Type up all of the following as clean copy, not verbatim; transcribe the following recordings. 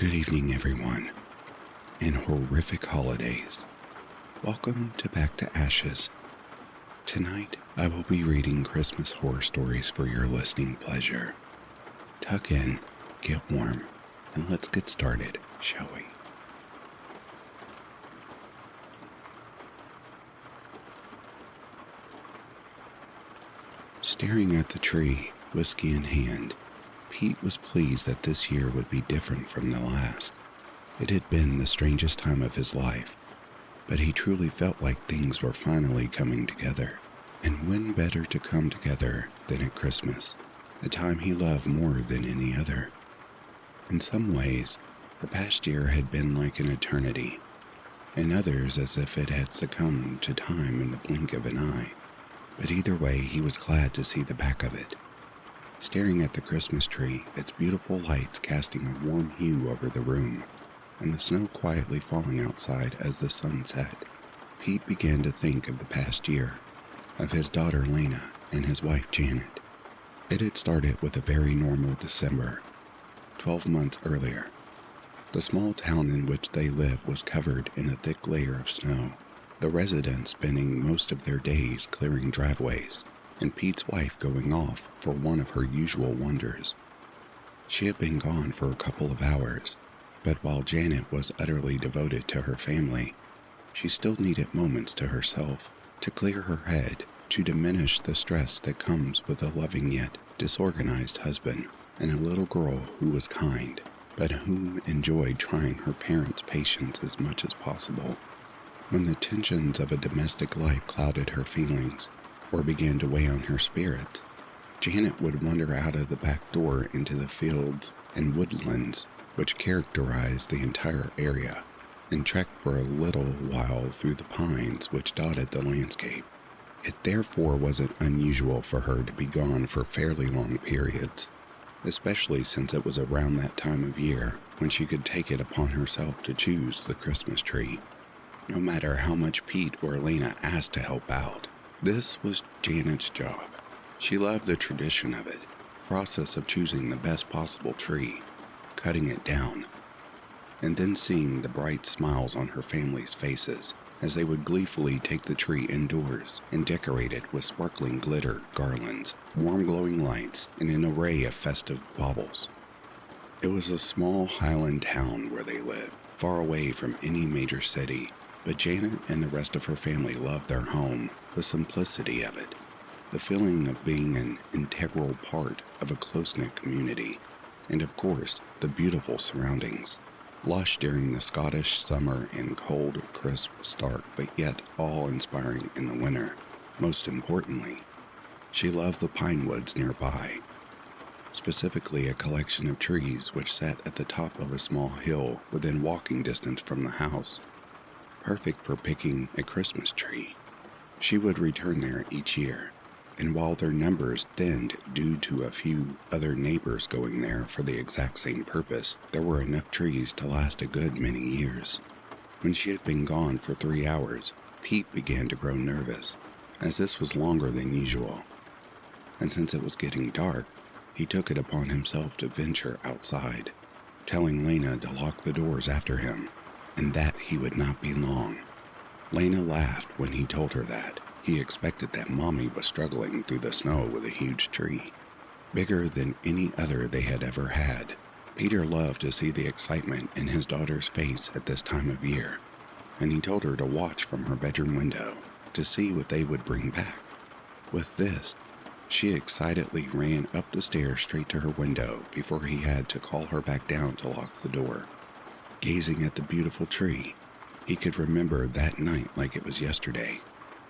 Good evening, everyone, and horrific holidays. Welcome to Back to Ashes. Tonight, I will be reading Christmas horror stories for your listening pleasure. Tuck in, get warm, and let's get started, shall we? Staring at the tree, whiskey in hand, Pete was pleased that this year would be different from the last. It had been the strangest time of his life, but he truly felt like things were finally coming together. And when better to come together than at Christmas, a time he loved more than any other. In some ways, the past year had been like an eternity, in others as if it had succumbed to time in the blink of an eye. But either way, he was glad to see the back of it. Staring at the Christmas tree, its beautiful lights casting a warm hue over the room, and the snow quietly falling outside as the sun set, Pete began to think of the past year, of his daughter Lena and his wife Janet. It had started with a very normal December, 12 months earlier. The small town in which they lived was covered in a thick layer of snow, the residents spending most of their days clearing driveways, and Pete's wife going off for one of her usual wonders. She had been gone for a couple of hours, but while Janet was utterly devoted to her family, she still needed moments to herself, to clear her head, to diminish the stress that comes with a loving yet disorganized husband, and a little girl who was kind, but whom enjoyed trying her parents' patience as much as possible. When the tensions of a domestic life clouded her feelings, or began to weigh on her spirit, Janet would wander out of the back door into the fields and woodlands which characterized the entire area, and trek for a little while through the pines which dotted the landscape. It therefore wasn't unusual for her to be gone for fairly long periods, especially since it was around that time of year when she could take it upon herself to choose the Christmas tree. No matter how much Pete or Lena asked to help out, this was Janet's job. She loved the tradition of it, process of choosing the best possible tree, cutting it down, and then seeing the bright smiles on her family's faces as they would gleefully take the tree indoors and decorate it with sparkling glitter, garlands, warm glowing lights, and an array of festive baubles. It was a small highland town where they lived, far away from any major city, but Janet and the rest of her family loved their home, the simplicity of it, the feeling of being an integral part of a close-knit community, and of course, the beautiful surroundings. Lush during the Scottish summer and cold, crisp, stark, but yet awe-inspiring in the winter. Most importantly, she loved the pine woods nearby, specifically a collection of trees which sat at the top of a small hill within walking distance from the house, perfect for picking a Christmas tree. She would return there each year, and while their numbers thinned due to a few other neighbors going there for the exact same purpose, there were enough trees to last a good many years. When she had been gone for 3 hours, Pete began to grow nervous, as this was longer than usual. And since it was getting dark, he took it upon himself to venture outside, telling Lena to lock the doors after him, and that he would not be long. Lena laughed when he told her that. He expected that Mommy was struggling through the snow with a huge tree, bigger than any other they had ever had. Peter loved to see the excitement in his daughter's face at this time of year, and he told her to watch from her bedroom window to see what they would bring back. With this, she excitedly ran up the stairs straight to her window before he had to call her back down to lock the door. Gazing at the beautiful tree, he could remember that night like it was yesterday.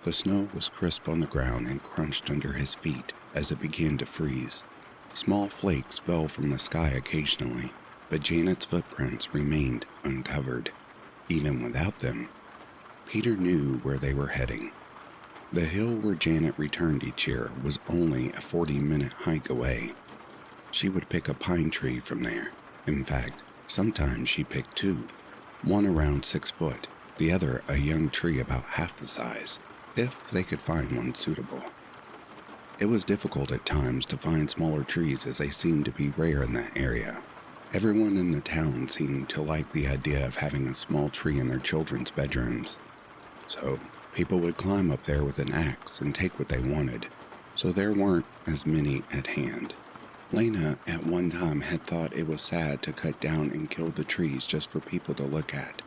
The snow was crisp on the ground and crunched under his feet as it began to freeze. Small flakes fell from the sky occasionally, but Janet's footprints remained uncovered. Even without them, Peter knew where they were heading. The hill where Janet returned each year was only a 40-minute hike away. She would pick a pine tree from there. In fact, sometimes she picked two, one around 6 foot, the other a young tree about half the size, if they could find one suitable. It was difficult at times to find smaller trees as they seemed to be rare in that area, Everyone in the town seemed to like the idea of having a small tree in their children's bedrooms. So people would climb up there with an axe and take what they wanted, so there weren't as many at hand. Lena at one time had thought it was sad to cut down and kill the trees just for people to look at.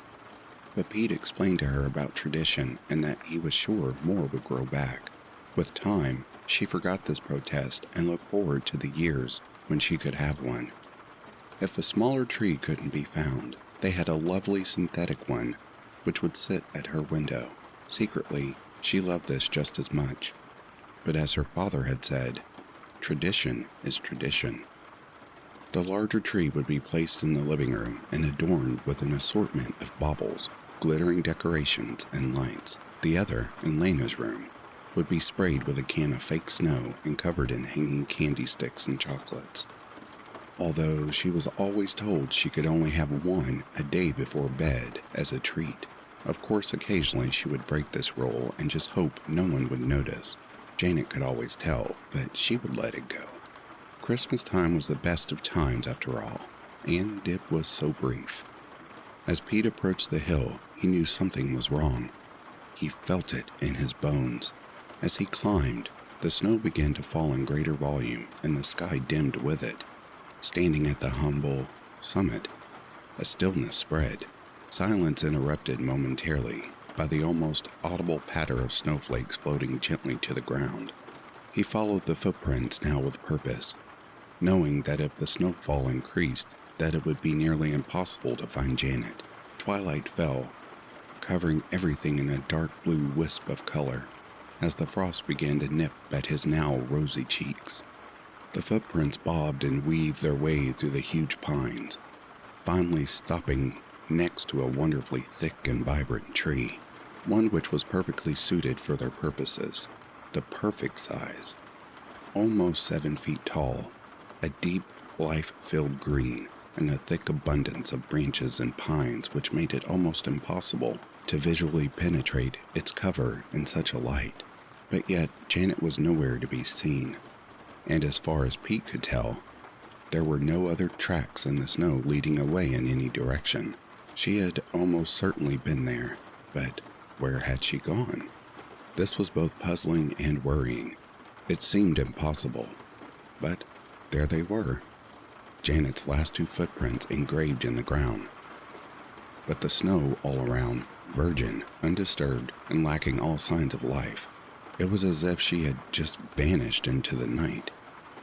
But Pete explained to her about tradition and that he was sure more would grow back. With time, she forgot this protest and looked forward to the years when she could have one. If a smaller tree couldn't be found, they had a lovely synthetic one, which would sit at her window. Secretly, she loved this just as much. But as her father had said, tradition is tradition. The larger tree would be placed in the living room and adorned with an assortment of baubles, glittering decorations, and lights. The other, in Lena's room, would be sprayed with a can of fake snow and covered in hanging candy sticks and chocolates. Although she was always told she could only have one a day before bed as a treat. Of course, occasionally she would break this rule and just hope no one would notice. Janet could always tell, but she would let it go. Christmas time was the best of times after all, and it was so brief. As Pete approached the hill, he knew something was wrong. He felt it in his bones. As he climbed, the snow began to fall in greater volume, and the sky dimmed with it. Standing at the humble summit, a stillness spread, silence interrupted momentarily by the almost audible patter of snowflakes floating gently to the ground. He followed the footprints now with purpose, knowing that if the snowfall increased, that it would be nearly impossible to find Janet. Twilight fell, covering everything in a dark blue wisp of color, as the frost began to nip at his now rosy cheeks. The footprints bobbed and weaved their way through the huge pines, finally stopping next to a wonderfully thick and vibrant tree, one which was perfectly suited for their purposes, the perfect size, almost 7 feet tall, a deep, life-filled green, and a thick abundance of branches and pines which made it almost impossible to visually penetrate its cover in such a light. But yet Janet was nowhere to be seen. And as far as Pete could tell, there were no other tracks in the snow leading away in any direction. She had almost certainly been there, but where had she gone? This was both puzzling and worrying. It seemed impossible, but there they were, Janet's last 2 footprints engraved in the ground. But the snow all around, virgin, undisturbed, and lacking all signs of life. It was as if she had just vanished into the night.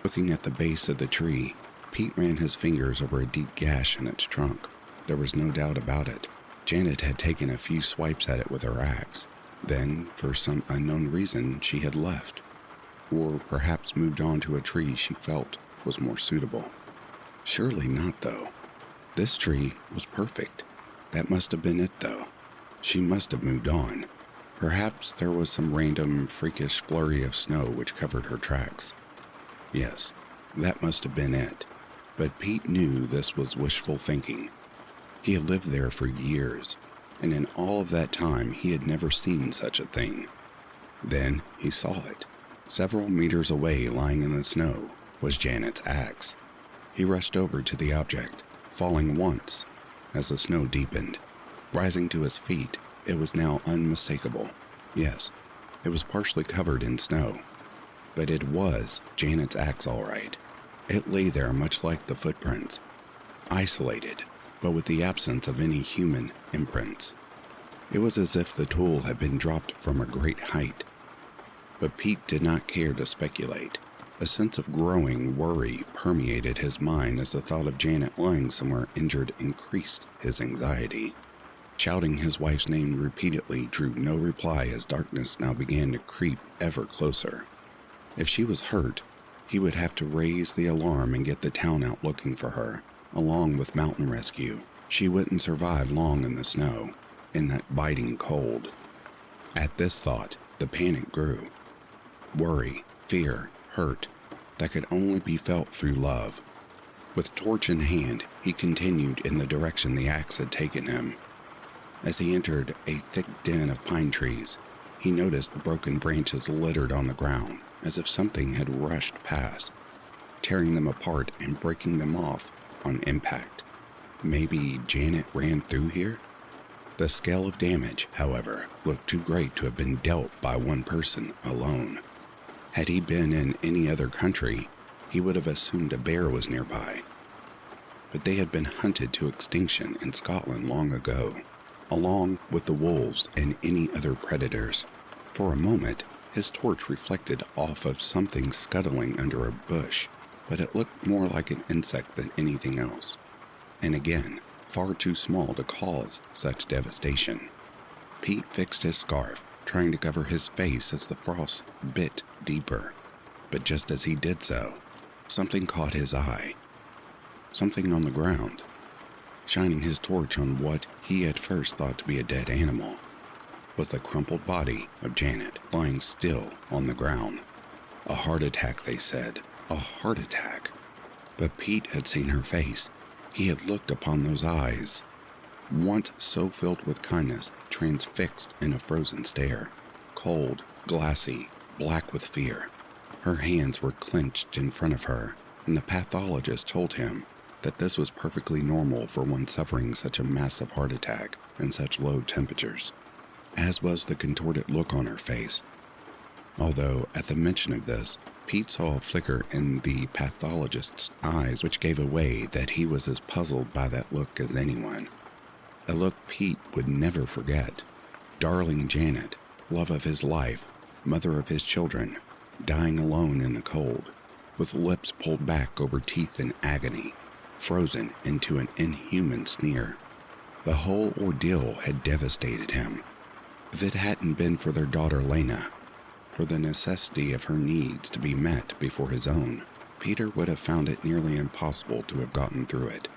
Looking at the base of the tree, Pete ran his fingers over a deep gash in its trunk. There was no doubt about it. Janet had taken a few swipes at it with her axe. Then, for some unknown reason, she had left. Or perhaps moved on to a tree she felt was more suitable. Surely not, though. This tree was perfect. That must have been it, though. She must have moved on. Perhaps there was some random, freakish flurry of snow which covered her tracks. Yes, that must have been it. But Pete knew this was wishful thinking. He had lived there for years, and in all of that time he had never seen such a thing. Then he saw it. Several meters away, lying in the snow, was Janet's axe. He rushed over to the object, falling once as the snow deepened. Rising to his feet, it was now unmistakable. Yes, it was partially covered in snow, but it was Janet's axe all right. It lay there much like the footprints, isolated, but with the absence of any human imprints. It was as if the tool had been dropped from a great height. But Pete did not care to speculate. A sense of growing worry permeated his mind as the thought of Janet lying somewhere injured increased his anxiety. Shouting his wife's name repeatedly drew no reply as darkness now began to creep ever closer. If she was hurt, he would have to raise the alarm and get the town out looking for her, along with mountain rescue. She wouldn't survive long in the snow, in that biting cold. At this thought, the panic grew. Worry, fear, hurt, that could only be felt through love. With torch in hand, he continued in the direction the axe had taken him. As he entered a thick den of pine trees, he noticed the broken branches littered on the ground, as if something had rushed past, tearing them apart and breaking them off on impact. Maybe Janet ran through here? The scale of damage, however, looked too great to have been dealt by one person alone. Had he been in any other country, he would have assumed a bear was nearby. But they had been hunted to extinction in Scotland long ago, along with the wolves and any other predators. For a moment, his torch reflected off of something scuttling under a bush, but it looked more like an insect than anything else. And again, far too small to cause such devastation. Pete fixed his scarf, trying to cover his face as the frost bit deeper. But just as he did so, something caught his eye. Something on the ground. Shining his torch on what he at first thought to be a dead animal was the crumpled body of Janet lying still on the ground. A heart attack, they said. A heart attack. But Pete had seen her face. He had looked upon those eyes, once so filled with kindness, transfixed in a frozen stare, cold, glassy, black with fear. Her hands were clenched in front of her, and the pathologist told him that this was perfectly normal for one suffering such a massive heart attack and such low temperatures, as was the contorted look on her face. Although, at the mention of this, Pete saw a flicker in the pathologist's eyes which gave away that he was as puzzled by that look as anyone. A look Pete would never forget. Darling Janet, love of his life, mother of his children, dying alone in the cold, with lips pulled back over teeth in agony, frozen into an inhuman sneer. The whole ordeal had devastated him. If it hadn't been for their daughter Lena, for the necessity of her needs to be met before his own, Peter would have found it nearly impossible to have gotten through it.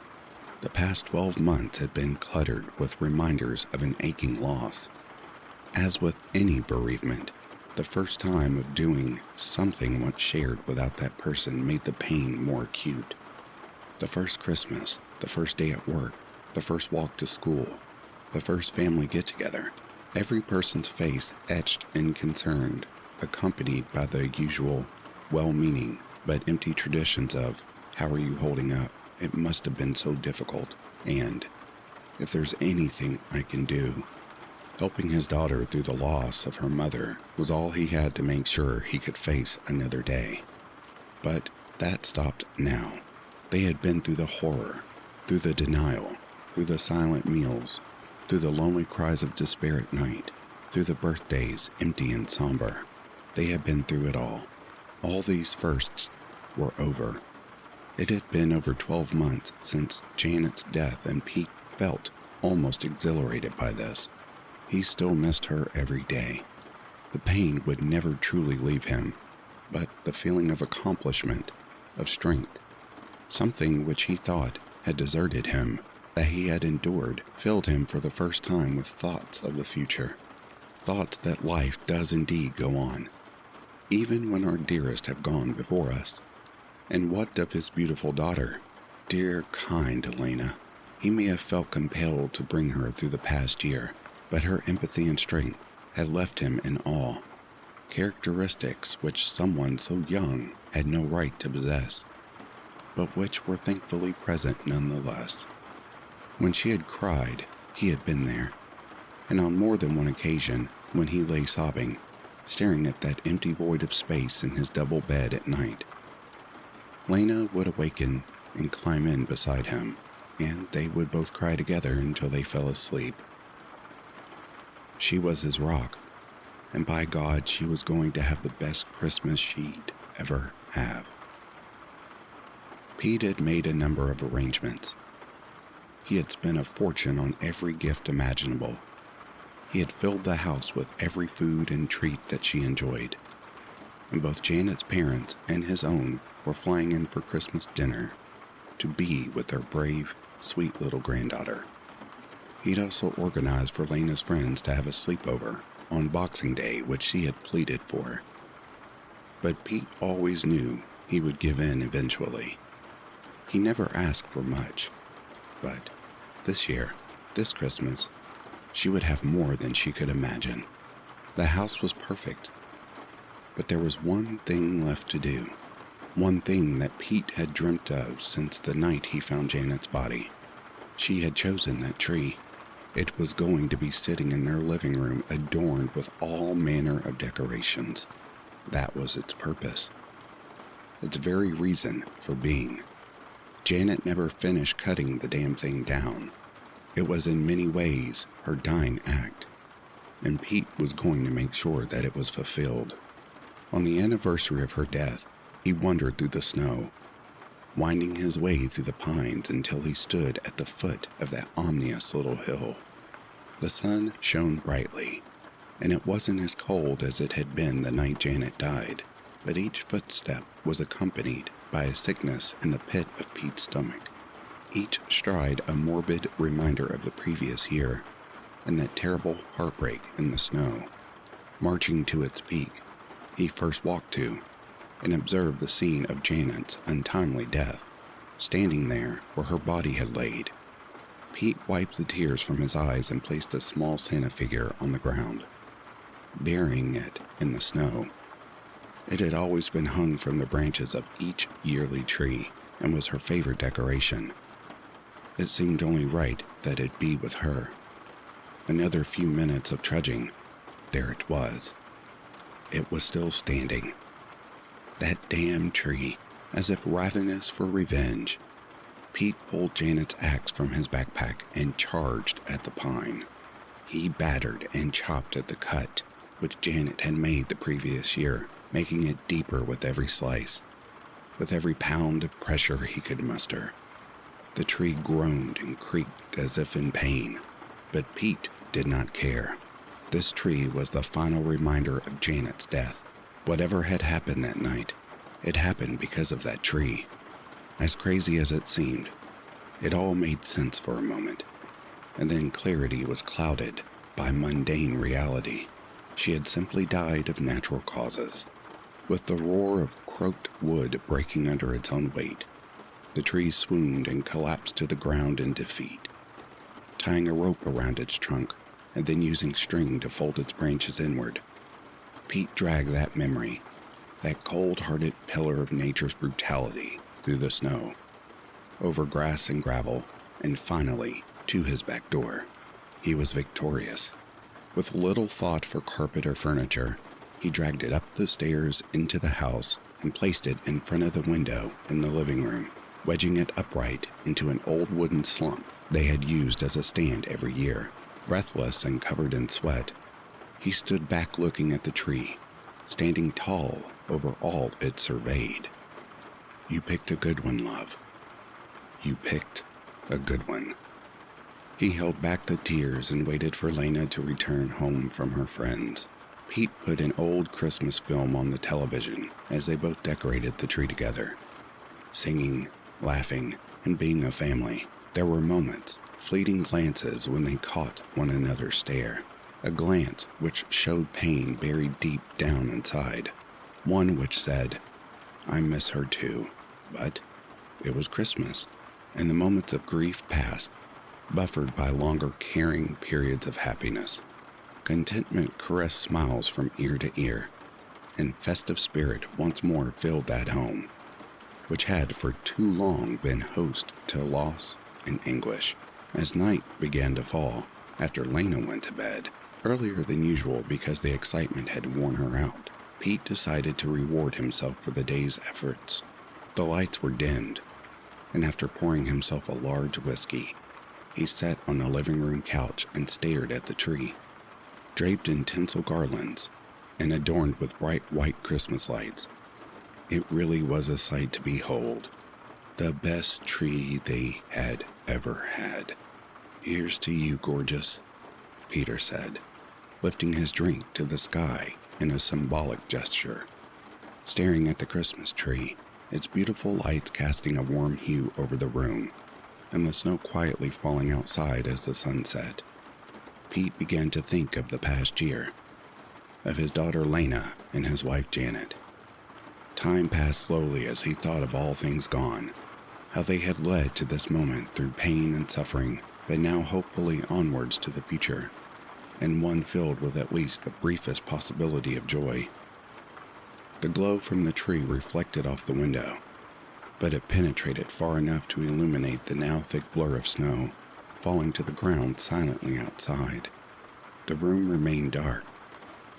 The past 12 months had been cluttered with reminders of an aching loss. As with any bereavement, the first time of doing something once shared without that person made the pain more acute. The first Christmas, the first day at work, the first walk to school, the first family get-together, every person's face etched and concerned, accompanied by the usual well-meaning but empty traditions of, "How are you holding up? It must have been so difficult," and, "If there's anything I can do." Helping his daughter through the loss of her mother was all he had to make sure he could face another day. But that stopped now. They had been through the horror, through the denial, through the silent meals, through the lonely cries of despair at night, through the birthdays empty and somber. They had been through it all. All these firsts were over. It had been over 12 months since Janet's death, and Pete felt almost exhilarated by this. He still missed her every day. The pain would never truly leave him, but the feeling of accomplishment, of strength, something which he thought had deserted him, that he had endured, filled him for the first time with thoughts of the future. Thoughts that life does indeed go on, even when our dearest have gone before us. And what of his beautiful daughter? Dear, kind Elena. He may have felt compelled to bring her through the past year, but her empathy and strength had left him in awe, characteristics which someone so young had no right to possess, but which were thankfully present nonetheless. When she had cried, he had been there, and on more than one occasion, when he lay sobbing, staring at that empty void of space in his double bed at night, Lena would awaken and climb in beside him, and they would both cry together until they fell asleep. She was his rock, and by God, she was going to have the best Christmas she'd ever have. Pete had made a number of arrangements. He had spent a fortune on every gift imaginable. He had filled the house with every food and treat that she enjoyed, and both Janet's parents and his own were flying in for Christmas dinner to be with their brave, sweet little granddaughter. He'd also organized for Lena's friends to have a sleepover on Boxing Day, which she had pleaded for. But Pete always knew he would give in eventually. He never asked for much, but this year, this Christmas, she would have more than she could imagine. The house was perfect, but there was one thing left to do. one thing that Pete had dreamt of since the night he found Janet's body. She had chosen that tree. It was going to be sitting in their living room adorned with all manner of decorations. That was its purpose. Its very reason for being. Janet never finished cutting the damn thing down. It was in many ways her dying act, and Pete was going to make sure that it was fulfilled. On the anniversary of her death, he wandered through the snow, winding his way through the pines until he stood at the foot of that ominous little hill. The sun shone brightly, and it wasn't as cold as it had been the night Janet died, but each footstep was accompanied by a sickness in the pit of Pete's stomach. Each stride a morbid reminder of the previous year, and that terrible heartbreak in the snow. Marching to its peak, he first walked to and observed the scene of Janet's untimely death, standing there where her body had laid. Pete wiped the tears from his eyes and placed a small Santa figure on the ground, burying it in the snow. It had always been hung from the branches of each yearly tree and was her favorite decoration. It seemed only right that it be with her. Another few minutes of trudging. There it was. It was still standing. That damn tree, as if ravenous for revenge. Pete pulled Janet's axe from his backpack and charged at the pine. He battered and chopped at the cut, which Janet had made the previous year, making it deeper with every slice. With every pound of pressure he could muster. The tree groaned and creaked as if in pain, but Pete did not care. This tree was the final reminder of Janet's death. Whatever had happened that night, it happened because of that tree. As crazy as it seemed, it all made sense for a moment, and then clarity was clouded by mundane reality. She had simply died of natural causes, with the roar of croaked wood breaking under its own weight. The tree swooned and collapsed to the ground in defeat. Tying a rope around its trunk and then using string to fold its branches inward, Pete dragged that memory, that cold-hearted pillar of nature's brutality, through the snow, over grass and gravel, and finally to his back door. He was victorious. With little thought for carpet or furniture, he dragged it up the stairs into the house and placed it in front of the window in the living room, wedging it upright into an old wooden slump they had used as a stand every year. Breathless and covered in sweat, he stood back looking at the tree, standing tall over all it surveyed. You picked a good one, love. You picked a good one. He held back the tears and waited for Lena to return home from her friends. Pete put an old Christmas film on the television as they both decorated the tree together, singing, laughing, and being a family. There were moments, fleeting glances when they caught one another's stare, a glance which showed pain buried deep down inside, one which said, I miss her too, but it was Christmas, and the moments of grief passed, buffered by longer caring periods of happiness. Contentment caressed smiles from ear to ear, and festive spirit once more filled that home, which had for too long been host to loss and anguish. As night began to fall, after Lena went to bed, earlier than usual because the excitement had worn her out, Pete decided to reward himself for the day's efforts. The lights were dimmed, and after pouring himself a large whiskey, he sat on the living room couch and stared at the tree, draped in tinsel garlands and adorned with bright white Christmas lights. It really was a sight to behold. The best tree they had ever had. Here's to you, gorgeous, Peter said, lifting his drink to the sky in a symbolic gesture. Staring at the Christmas tree, its beautiful lights casting a warm hue over the room, and the snow quietly falling outside as the sun set, Pete began to think of the past year, of his daughter Lena and his wife Janet. Time passed slowly as he thought of all things gone, how they had led to this moment through pain and suffering, but now hopefully onwards to the future, and one filled with at least the briefest possibility of joy. The glow from the tree reflected off the window, but it penetrated far enough to illuminate the now thick blur of snow falling to the ground silently outside. The room remained dark,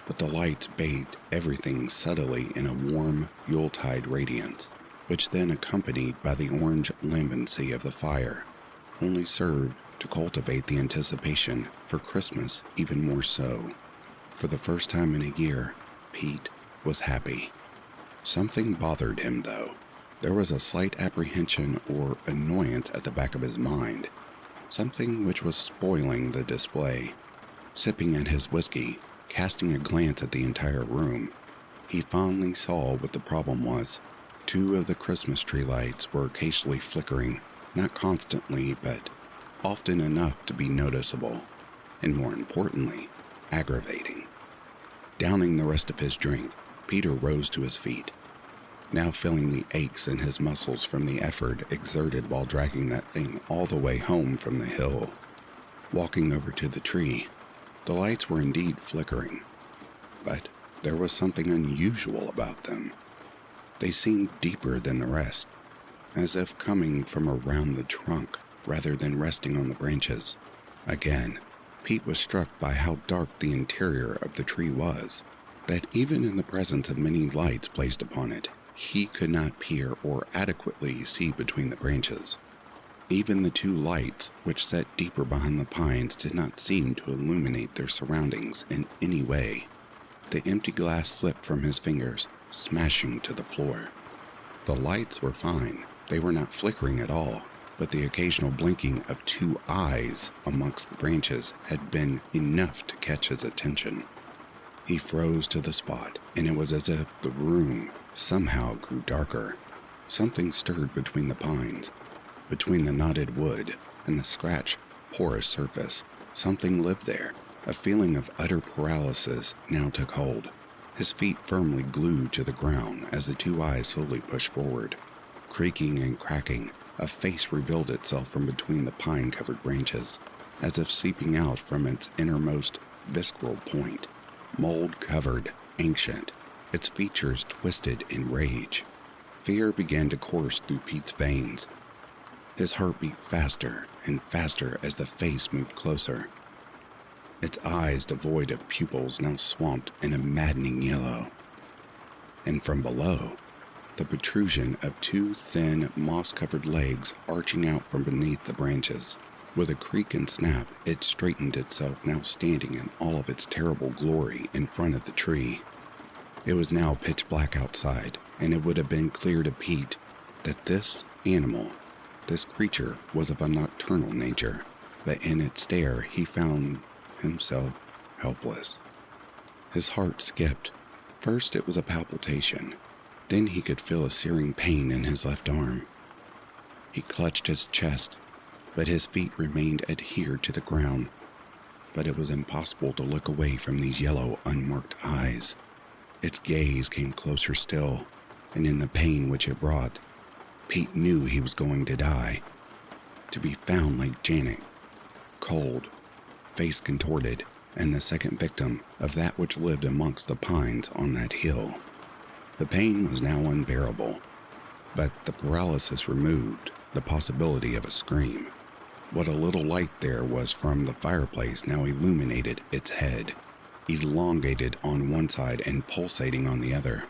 but the lights bathed everything subtly in a warm Yuletide radiance, which then, accompanied by the orange lambency of the fire, only served to cultivate the anticipation for Christmas even more so. For the first time in a year, Pete was happy. Something bothered him, though. There was a slight apprehension or annoyance at the back of his mind, something which was spoiling the display. Sipping at his whiskey, casting a glance at the entire room, he fondly saw what the problem was. 2 of the Christmas tree lights were occasionally flickering, not constantly, but often enough to be noticeable, and more importantly, aggravating. Downing the rest of his drink, Peter rose to his feet, now feeling the aches in his muscles from the effort exerted while dragging that thing all the way home from the hill. Walking over to the tree, the lights were indeed flickering, but there was something unusual about them. They seemed deeper than the rest, as if coming from around the trunk rather than resting on the branches. Again, Pete was struck by how dark the interior of the tree was, that even in the presence of many lights placed upon it, he could not peer or adequately see between the branches. Even the 2 lights, which sat deeper behind the pines, did not seem to illuminate their surroundings in any way. The empty glass slipped from his fingers, smashing to the floor. The lights were fine. They were not flickering at all, but the occasional blinking of 2 eyes amongst the branches had been enough to catch his attention. He froze to the spot, and it was as if the room somehow grew darker. Something stirred between the pines, between the knotted wood and the scratched, porous surface. Something lived there. A feeling of utter paralysis now took hold. His feet firmly glued to the ground as the 2 eyes slowly pushed forward. Creaking and cracking, a face revealed itself from between the pine-covered branches, as if seeping out from its innermost visceral point. Mold-covered, ancient, its features twisted in rage. Fear began to course through Pete's veins. His heart beat faster and faster as the face moved closer. Its eyes, devoid of pupils, now swamped in a maddening yellow. And from below, the protrusion of 2 thin, moss-covered legs arching out from beneath the branches. With a creak and snap, it straightened itself, now standing in all of its terrible glory in front of the tree. It was now pitch black outside, and it would have been clear to Pete that this animal, this creature, was of a nocturnal nature, but in its stare he found himself helpless. His heart skipped. First it was a palpitation, then he could feel a searing pain in his left arm. He clutched his chest, but his feet remained adhered to the ground. But it was impossible to look away from these yellow, unmarked eyes. Its gaze came closer still, and in the pain which it brought, Pete knew he was going to die. To be found like Janet, cold, face contorted, and the second victim of that which lived amongst the pines on that hill. The pain was now unbearable, but the paralysis removed the possibility of a scream. What a little light there was from the fireplace now illuminated its head, elongated on one side and pulsating on the other,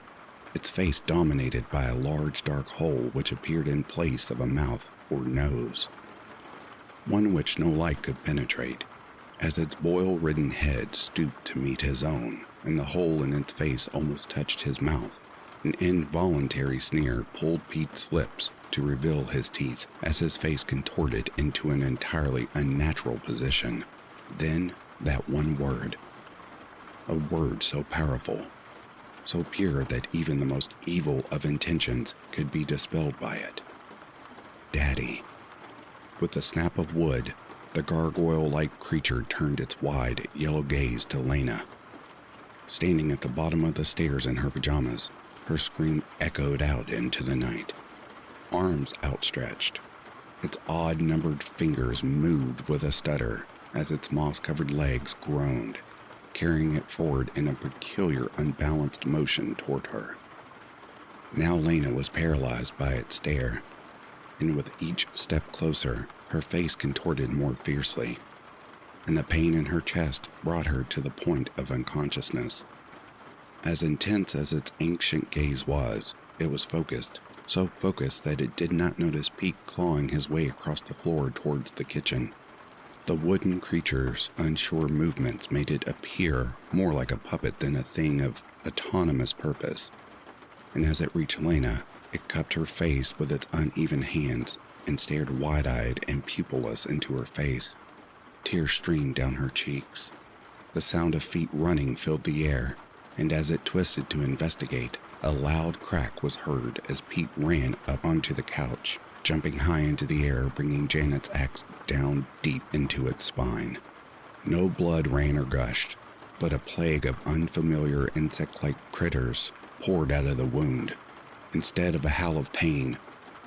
its face dominated by a large dark hole which appeared in place of a mouth or nose, one which no light could penetrate, as its boil-ridden head stooped to meet his own, and the hole in its face almost touched his mouth. An involuntary sneer pulled Pete's lips to reveal his teeth as his face contorted into an entirely unnatural position. Then that one word. A word so powerful, so pure that even the most evil of intentions could be dispelled by it. Daddy. With the snap of wood, the gargoyle-like creature turned its wide, yellow gaze to Lena. Standing at the bottom of the stairs in her pajamas, her scream echoed out into the night. Arms outstretched, its odd-numbered fingers moved with a stutter as its moss-covered legs groaned, carrying it forward in a peculiar, unbalanced motion toward her. Now Lena was paralyzed by its stare, and with each step closer, her face contorted more fiercely, and the pain in her chest brought her to the point of unconsciousness. As intense as its ancient gaze was, it was focused, so focused that it did not notice Pete clawing his way across the floor towards the kitchen. The wooden creature's unsure movements made it appear more like a puppet than a thing of autonomous purpose, and as it reached Lena, it cupped her face with its uneven hands and stared wide-eyed and pupilless into her face. Tears streamed down her cheeks. The sound of feet running filled the air, and as it twisted to investigate, a loud crack was heard as Pete ran up onto the couch, jumping high into the air, bringing Janet's axe down deep into its spine. No blood ran or gushed, but a plague of unfamiliar insect-like critters poured out of the wound. Instead of a howl of pain,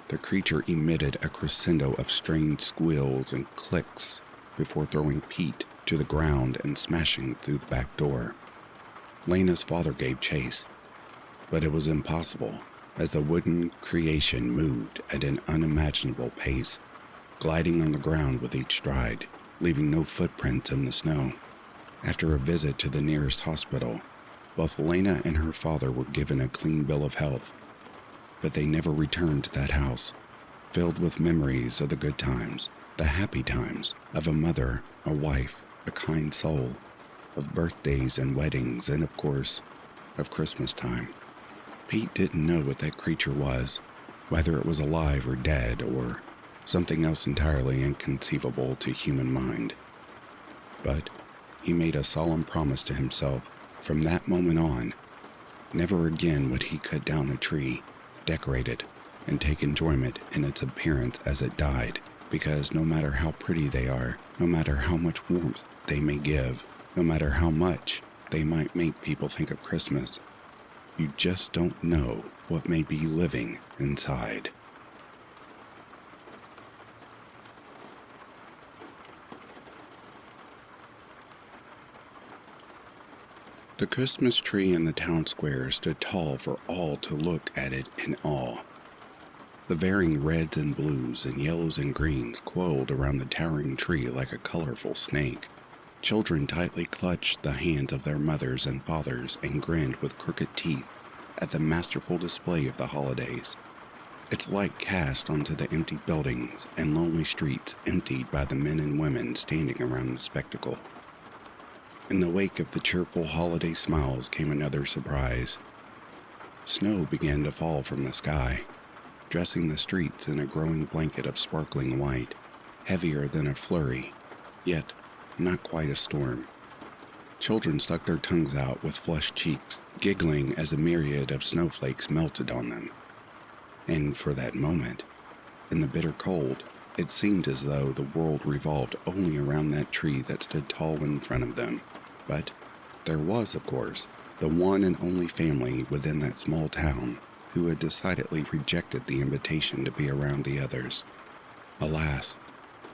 the creature emitted a crescendo of strained squeals and clicks before throwing Pete to the ground and smashing through the back door. Lena's father gave chase, but it was impossible as the wooden creation moved at an unimaginable pace, gliding on the ground with each stride, leaving no footprints in the snow. After a visit to the nearest hospital, both Lena and her father were given a clean bill of health, but they never returned to that house, filled with memories of the good times, the happy times of a mother, a wife, a kind soul, of birthdays and weddings, and of course, of Christmas time. Pete didn't know what that creature was, whether it was alive or dead, or something else entirely inconceivable to human mind. But he made a solemn promise to himself, from that moment on, never again would he cut down a tree, decorate it, and take enjoyment in its appearance as it died, because no matter how pretty they are, no matter how much warmth they may give, no matter how much they might make people think of Christmas, you just don't know what may be living inside. The Christmas tree in the town square stood tall for all to look at it in awe. The varying reds and blues and yellows and greens coiled around the towering tree like a colorful snake. Children tightly clutched the hands of their mothers and fathers and grinned with crooked teeth at the masterful display of the holidays. Its light cast onto the empty buildings and lonely streets emptied by the men and women standing around the spectacle. In the wake of the cheerful holiday smiles came another surprise. Snow began to fall from the sky, dressing the streets in a growing blanket of sparkling white, heavier than a flurry, yet not quite a storm. Children stuck their tongues out with flushed cheeks, giggling as a myriad of snowflakes melted on them. And for that moment, in the bitter cold, it seemed as though the world revolved only around that tree that stood tall in front of them. But there was, of course, the one and only family within that small town who had decidedly rejected the invitation to be around the others. Alas,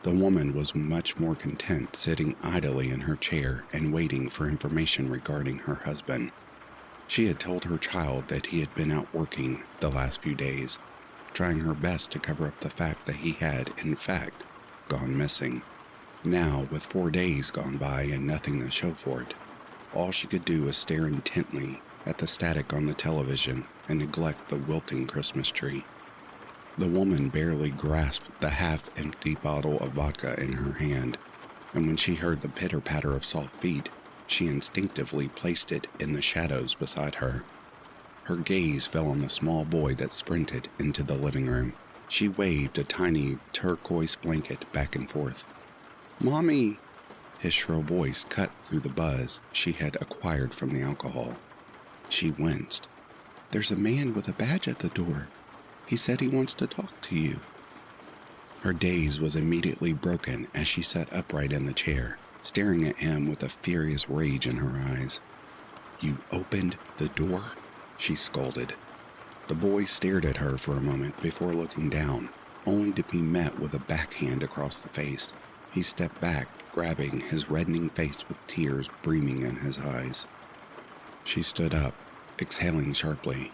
the woman was much more content sitting idly in her chair and waiting for information regarding her husband. She had told her child that he had been out working the last few days, trying her best to cover up the fact that he had, in fact, gone missing. Now, with 4 days gone by and nothing to show for it, all she could do was stare intently at the static on the television and neglect the wilting Christmas tree. The woman barely grasped the half-empty bottle of vodka in her hand, and when she heard the pitter-patter of soft feet, she instinctively placed it in the shadows beside her. Her gaze fell on the small boy that sprinted into the living room. She waved a tiny turquoise blanket back and forth. "Mommy!" His shrill voice cut through the buzz she had acquired from the alcohol. She winced. "There's a man with a badge at the door. He said he wants to talk to you." Her daze was immediately broken as she sat upright in the chair, staring at him with a furious rage in her eyes. "You opened the door?" she scolded. The boy stared at her for a moment before looking down, only to be met with a backhand across the face. He stepped back, grabbing his reddening face with tears brimming in his eyes. She stood up, exhaling sharply.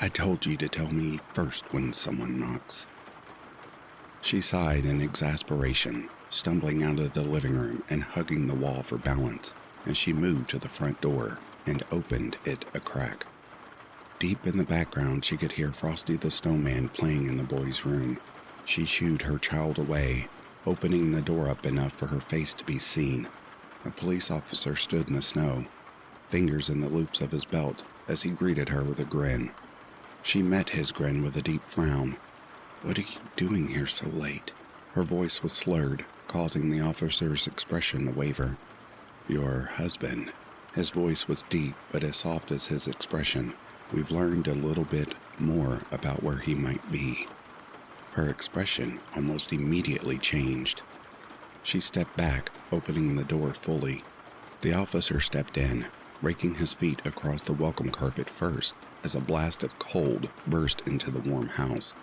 I told you to tell me first when someone knocks. She sighed in exasperation, stumbling out of the living room and hugging the wall for balance as she moved to the front door and opened it a crack. Deep in the background, she could hear Frosty the Snowman playing in the boys' room. She shooed her child away, opening the door up enough for her face to be seen. A police officer stood in the snow, fingers in the loops of his belt, as he greeted her with a grin. She met his grin with a deep frown. "What are you doing here so late?" Her voice was slurred, causing the officer's expression to waver. "Your husband." His voice was deep, but as soft as his expression. "We've learned a little bit more about where he might be." Her expression almost immediately changed. She stepped back, opening the door fully. The officer stepped in, raking his feet across the welcome carpet first, as a blast of cold burst into the warm house.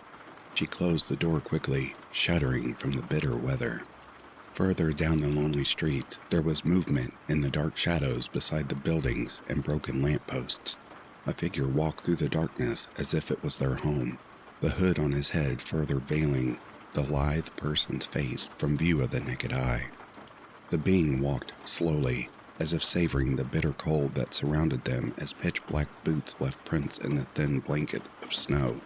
She closed the door quickly, shuddering from the bitter weather. Further down the lonely streets, there was movement in the dark shadows beside the buildings and broken lampposts. A figure walked through the darkness as if it was their home, the hood on his head further veiling the lithe person's face from view of the naked eye. The being walked slowly, as if savoring the bitter cold that surrounded them as pitch-black boots left prints in a thin blanket of snow.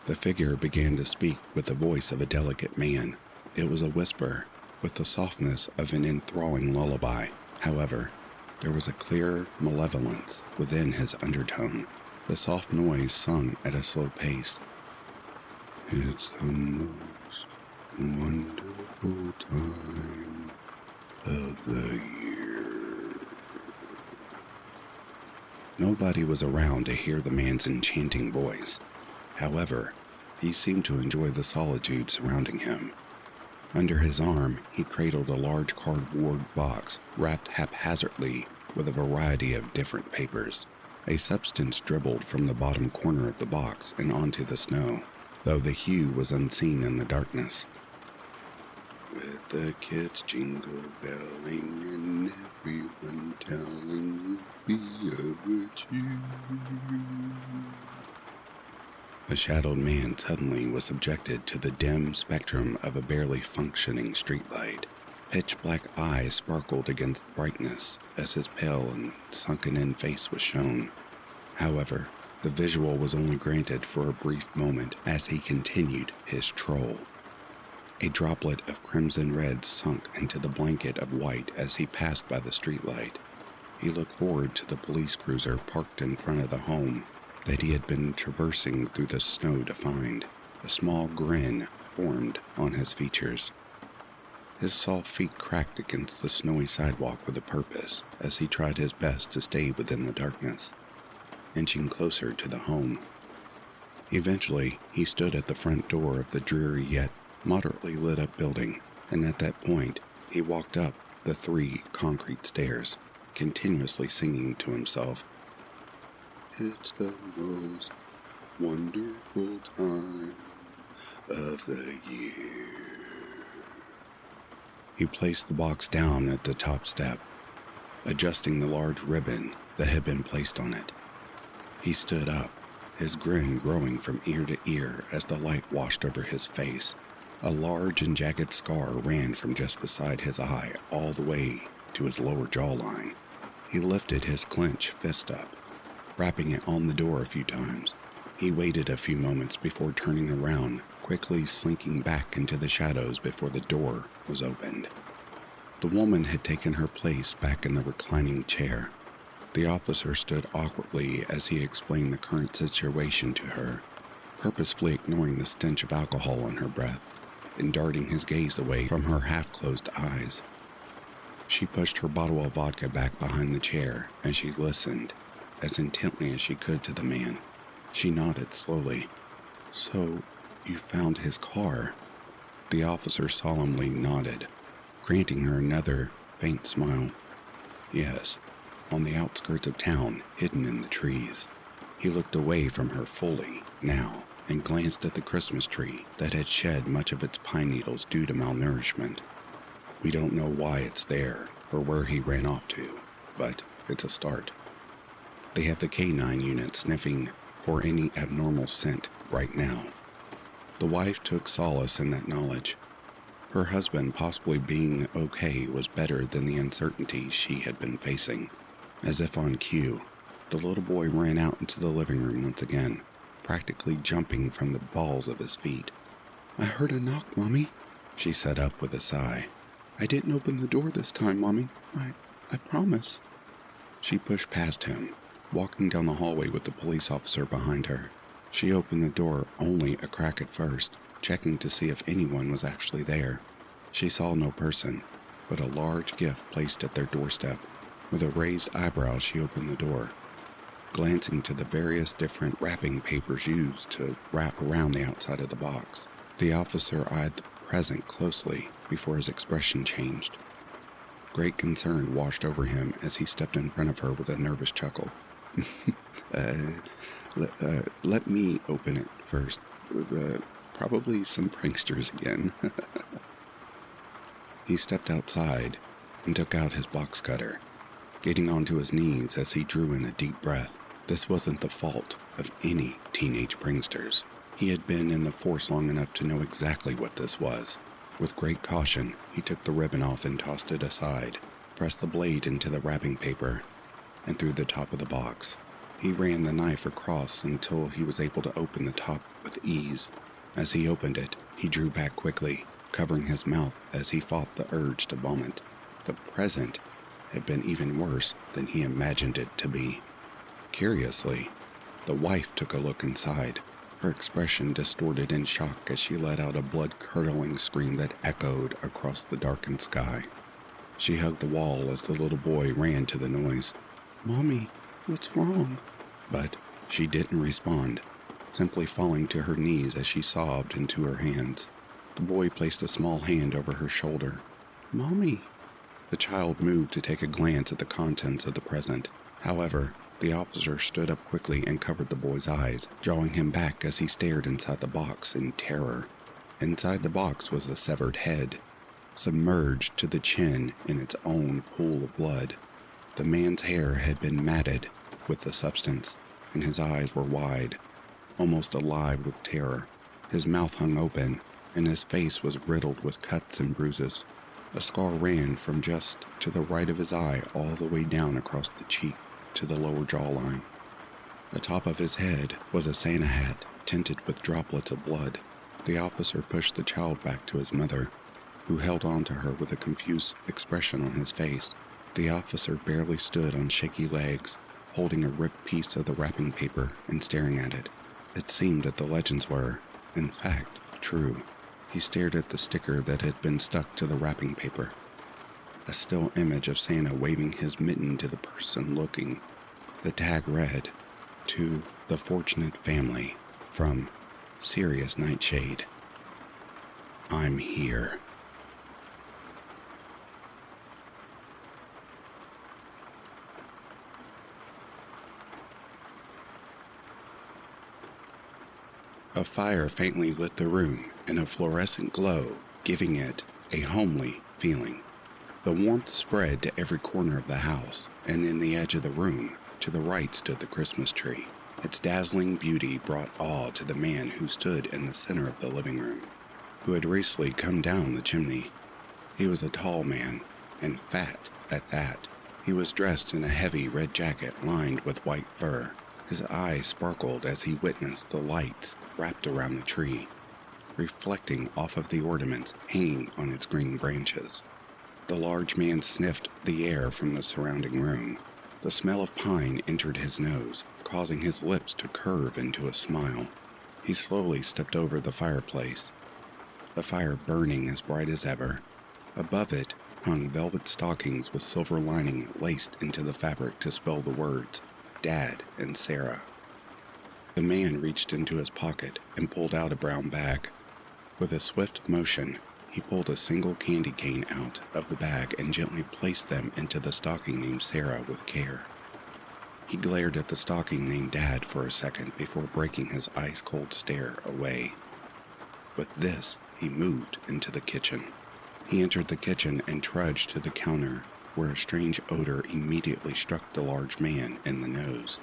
The figure began to speak with the voice of a delicate man. It was a whisper, with the softness of an enthralling lullaby. However, there was a clear malevolence within his undertone. The soft noise sung at a slow pace. "It's the most wonderful time of the year." Nobody was around to hear the man's enchanting voice. However, he seemed to enjoy the solitude surrounding him. Under his arm, he cradled a large cardboard box wrapped haphazardly with a variety of different papers. A substance dribbled from the bottom corner of the box and onto the snow, though the hue was unseen in the darkness. "With the kids jingle belling and everyone telling you be a virtue." The shadowed man suddenly was subjected to the dim spectrum of a barely functioning streetlight. Pitch-black eyes sparkled against the brightness as his pale and sunken-in face was shown. However, the visual was only granted for a brief moment as he continued his troll. A droplet of crimson red sunk into the blanket of white as he passed by the streetlight. He looked forward to the police cruiser parked in front of the home that he had been traversing through the snow to find. A small grin formed on his features. His soft feet cracked against the snowy sidewalk with a purpose as he tried his best to stay within the darkness, inching closer to the home. Eventually, he stood at the front door of the dreary yet moderately lit up building, and at that point, he walked up the 3 concrete stairs, continuously singing to himself, "It's the most wonderful time of the year." He placed the box down at the top step, adjusting the large ribbon that had been placed on it. He stood up, his grin growing from ear to ear as the light washed over his face. A large and jagged scar ran from just beside his eye all the way to his lower jawline. He lifted his clenched fist up, rapping it on the door a few times. He waited a few moments before turning around, quickly slinking back into the shadows before the door was opened. The woman had taken her place back in the reclining chair. The officer stood awkwardly as he explained the current situation to her, purposefully ignoring the stench of alcohol in her breath and darting his gaze away from her half-closed eyes. She pushed her bottle of vodka back behind the chair and she listened as intently as she could to the man. She nodded slowly. "So, you found his car?" The officer solemnly nodded, granting her another faint smile. "Yes, on the outskirts of town, hidden in the trees." He looked away from her fully now and glanced at the Christmas tree that had shed much of its pine needles due to malnourishment. "We don't know why it's there or where he ran off to, but it's a start. They have the K9 unit sniffing for any abnormal scent right now. The wife took solace in that knowledge. Her husband possibly being okay was better than the uncertainty she had been facing. As if on cue, the little boy ran out into the living room once again, practically jumping from the balls of his feet. "I heard a knock, Mommy," she said up with a sigh. "I didn't open the door this time, Mommy. I promise." She pushed past him, walking down the hallway with the police officer behind her. She opened the door only a crack at first, checking to see if anyone was actually there. She saw no person, but a large gift placed at their doorstep. With a raised eyebrow, she opened the door. Glancing to the various different wrapping papers used to wrap around the outside of the box, the officer eyed the present closely before his expression changed. Great concern washed over him as he stepped in front of her with a nervous chuckle. Let me open it first. Probably some pranksters again." He stepped outside and took out his box cutter, getting onto his knees as he drew in a deep breath. This wasn't the fault of any teenage pranksters. He had been in the force long enough to know exactly what this was. With great caution, he took the ribbon off and tossed it aside, pressed the blade into the wrapping paper, and through the top of the box. He ran the knife across until he was able to open the top with ease. As he opened it, he drew back quickly, covering his mouth as he fought the urge to vomit. The present had been even worse than he imagined it to be. Curiously, the wife took a look inside, her expression distorted in shock as she let out a blood-curdling scream that echoed across the darkened sky. She hugged the wall as the little boy ran to the noise. "Mommy, what's wrong?" But she didn't respond, simply falling to her knees as she sobbed into her hands. The boy placed a small hand over her shoulder. "Mommy." The child moved to take a glance at the contents of the present. However, the officer stood up quickly and covered the boy's eyes, drawing him back as he stared inside the box in terror. Inside the box was a severed head, submerged to the chin in its own pool of blood. The man's hair had been matted with the substance, and his eyes were wide, almost alive with terror. His mouth hung open, and his face was riddled with cuts and bruises. A scar ran from just to the right of his eye all the way down across the cheek to the lower jawline. The top of his head was a Santa hat tinted with droplets of blood. The officer pushed the child back to his mother, who held on to her with a confused expression on his face. The officer barely stood on shaky legs, holding a ripped piece of the wrapping paper and staring at it. It seemed that the legends were, in fact, true. He stared at the sticker that had been stuck to the wrapping paper. A still image of Santa waving his mitten to the person looking. The tag read, "To the fortunate family, from Sirius Nightshade. I'm here." A fire faintly lit the room in a fluorescent glow, giving it a homely feeling. The warmth spread to every corner of the house, and in the edge of the room, to the right stood the Christmas tree. Its dazzling beauty brought awe to the man who stood in the center of the living room, who had recently come down the chimney. He was a tall man, and fat at that. He was dressed in a heavy red jacket lined with white fur. His eyes sparkled as he witnessed the lights wrapped around the tree, reflecting off of the ornaments hanging on its green branches. The large man sniffed the air from the surrounding room. The smell of pine entered his nose, causing his lips to curve into a smile. He slowly stepped over the fireplace, the fire burning as bright as ever. Above it hung velvet stockings with silver lining laced into the fabric to spell the words, Dad and Sarah. The man reached into his pocket and pulled out a brown bag. With a swift motion, he pulled a single candy cane out of the bag and gently placed them into the stocking named Sarah with care. He glared at the stocking named Dad for a second before breaking his ice-cold stare away. With this, he moved into the kitchen. He entered the kitchen and trudged to the counter, where a strange odor immediately struck the large man in the nose.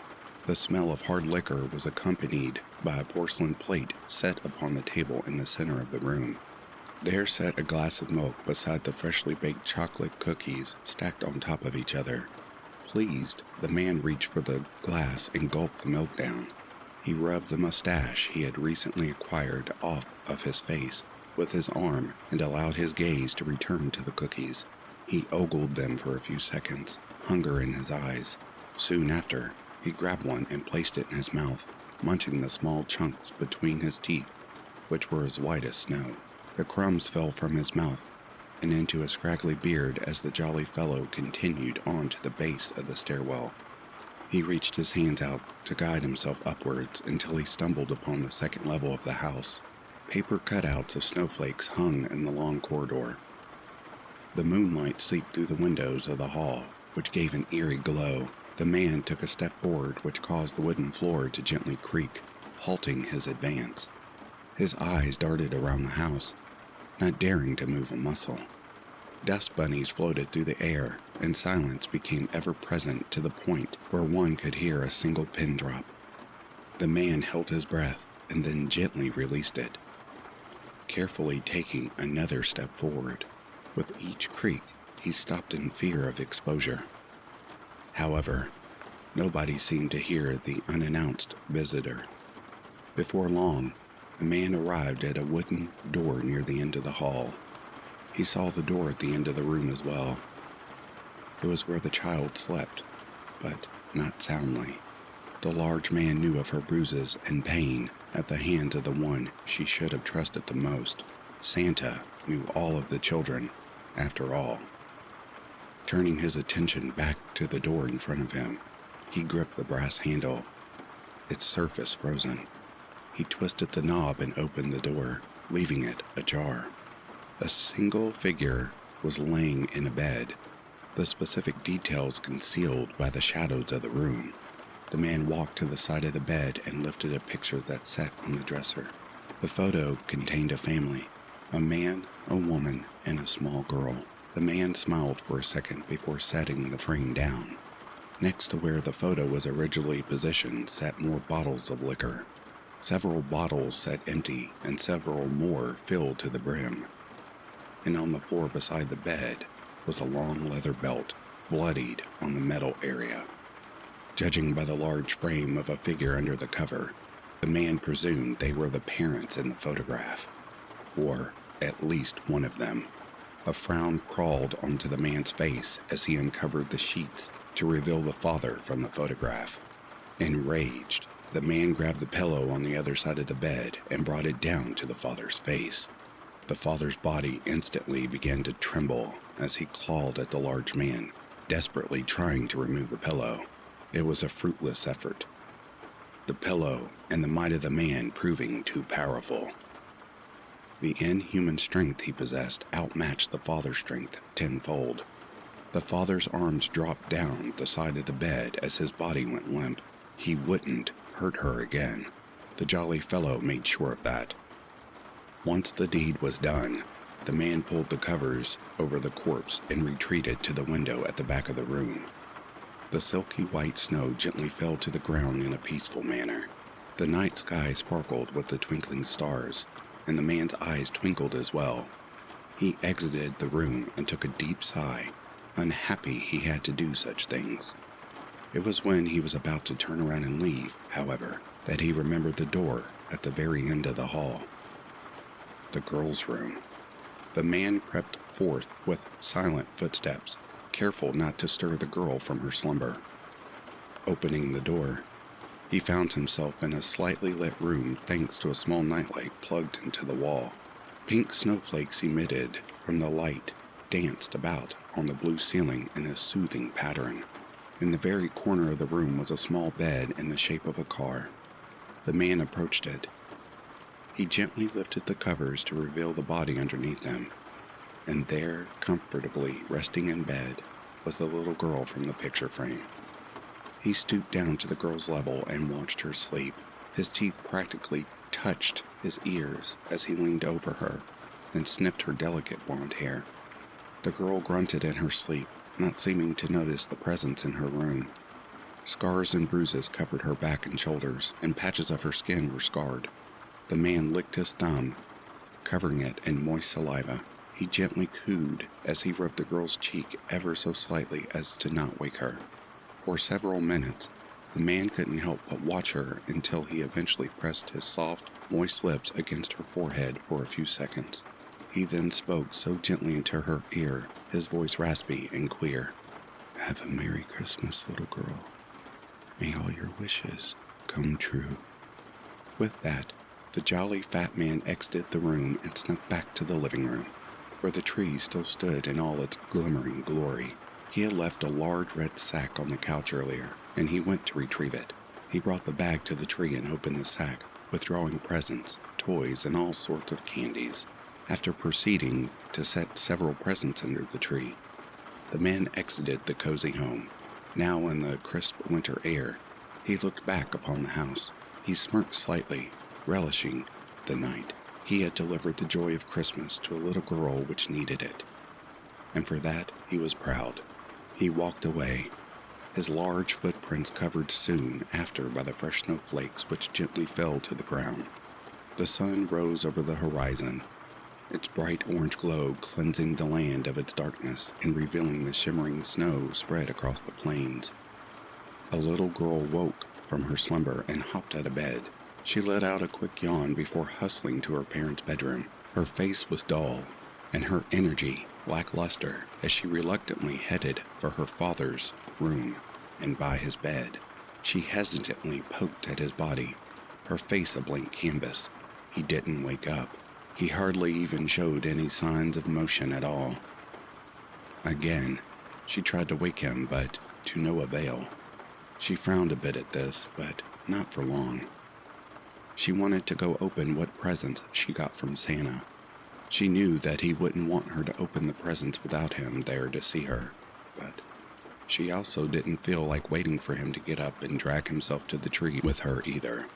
The smell of hard liquor was accompanied by a porcelain plate set upon the table in the center of the room. There sat a glass of milk beside the freshly baked chocolate cookies stacked on top of each other. Pleased, the man reached for the glass and gulped the milk down. He rubbed the mustache he had recently acquired off of his face with his arm and allowed his gaze to return to the cookies. He ogled them for a few seconds, hunger in his eyes. Soon after, he grabbed one and placed it in his mouth, munching the small chunks between his teeth, which were as white as snow. The crumbs fell from his mouth and into his scraggly beard as the jolly fellow continued on to the base of the stairwell. He reached his hands out to guide himself upwards until he stumbled upon the second level of the house. Paper cutouts of snowflakes hung in the long corridor. The moonlight seeped through the windows of the hall, which gave an eerie glow. The man took a step forward, which caused the wooden floor to gently creak, halting his advance. His eyes darted around the house, not daring to move a muscle. Dust bunnies floated through the air, and silence became ever-present to the point where one could hear a single pin drop. The man held his breath and then gently released it, carefully taking another step forward. With each creak, he stopped in fear of exposure. However, nobody seemed to hear the unannounced visitor. Before long, a man arrived at a wooden door near the end of the hall. He saw the door at the end of the room as well. It was where the child slept, but not soundly. The large man knew of her bruises and pain at the hands of the one she should have trusted the most. Santa knew all of the children, after all. Turning his attention back to the door in front of him, he gripped the brass handle, its surface frozen. He twisted the knob and opened the door, leaving it ajar. A single figure was laying in a bed, the specific details concealed by the shadows of the room. The man walked to the side of the bed and lifted a picture that sat on the dresser. The photo contained a family, a man, a woman, and a small girl. The man smiled for a second before setting the frame down. Next to where the photo was originally positioned sat more bottles of liquor. Several bottles sat empty and several more filled to the brim. And on the floor beside the bed was a long leather belt, bloodied on the metal area. Judging by the large frame of a figure under the cover, the man presumed they were the parents in the photograph, or at least one of them. A frown crawled onto the man's face as he uncovered the sheets to reveal the father from the photograph. Enraged, the man grabbed the pillow on the other side of the bed and brought it down to the father's face. The father's body instantly began to tremble as he clawed at the large man, desperately trying to remove the pillow. It was a fruitless effort, the pillow and the might of the man proving too powerful. The inhuman strength he possessed outmatched the father's strength tenfold. The father's arms dropped down the side of the bed as his body went limp. He wouldn't hurt her again. The jolly fellow made sure of that. Once the deed was done, the man pulled the covers over the corpse and retreated to the window at the back of the room. The silky white snow gently fell to the ground in a peaceful manner. The night sky sparkled with the twinkling stars, and the man's eyes twinkled as well. He exited the room and took a deep sigh, unhappy he had to do such things. It was when he was about to turn around and leave, however, that he remembered the door at the very end of the hall. The girl's room. The man crept forth with silent footsteps, careful not to stir the girl from her slumber. Opening the door, he found himself in a slightly lit room thanks to a small nightlight plugged into the wall. Pink snowflakes emitted from the light danced about on the blue ceiling in a soothing pattern. In the very corner of the room was a small bed in the shape of a car. The man approached it. He gently lifted the covers to reveal the body underneath them, and there, comfortably resting in bed, was the little girl from the picture frame. He stooped down to the girl's level and watched her sleep. His teeth practically touched his ears as he leaned over her and snipped her delicate blonde hair. The girl grunted in her sleep, not seeming to notice the presence in her room. Scars and bruises covered her back and shoulders, and patches of her skin were scarred. The man licked his thumb, covering it in moist saliva. He gently cooed as he rubbed the girl's cheek ever so slightly as to not wake her. For several minutes, the man couldn't help but watch her until he eventually pressed his soft, moist lips against her forehead for a few seconds. He then spoke so gently into her ear, his voice raspy and clear. "Have a Merry Christmas, little girl. May all your wishes come true." With that, the jolly fat man exited the room and snuck back to the living room, where the tree still stood in all its glimmering glory. He had left a large red sack on the couch earlier, and he went to retrieve it. He brought the bag to the tree and opened the sack, withdrawing presents, toys, and all sorts of candies. After proceeding to set several presents under the tree, the man exited the cozy home. Now in the crisp winter air, he looked back upon the house. He smirked slightly, relishing the night. He had delivered the joy of Christmas to a little girl which needed it, and for that he was proud. He walked away, his large footprints covered soon after by the fresh snowflakes which gently fell to the ground. The sun rose over the horizon, its bright orange glow cleansing the land of its darkness and revealing the shimmering snow spread across the plains. A little girl woke from her slumber and hopped out of bed. She let out a quick yawn before hustling to her parents' bedroom. Her face was dull, and her energy lackluster as she reluctantly headed for her father's room, and by his bed, she hesitantly poked at his body, her face a blank canvas. He didn't wake up. He hardly even showed any signs of motion at all. Again, she tried to wake him, but to no avail. She frowned a bit at this, but not for long. She wanted to go open what presents she got from Santa. She knew that he wouldn't want her to open the presents without him there to see her, but she also didn't feel like waiting for him to get up and drag himself to the tree with her either.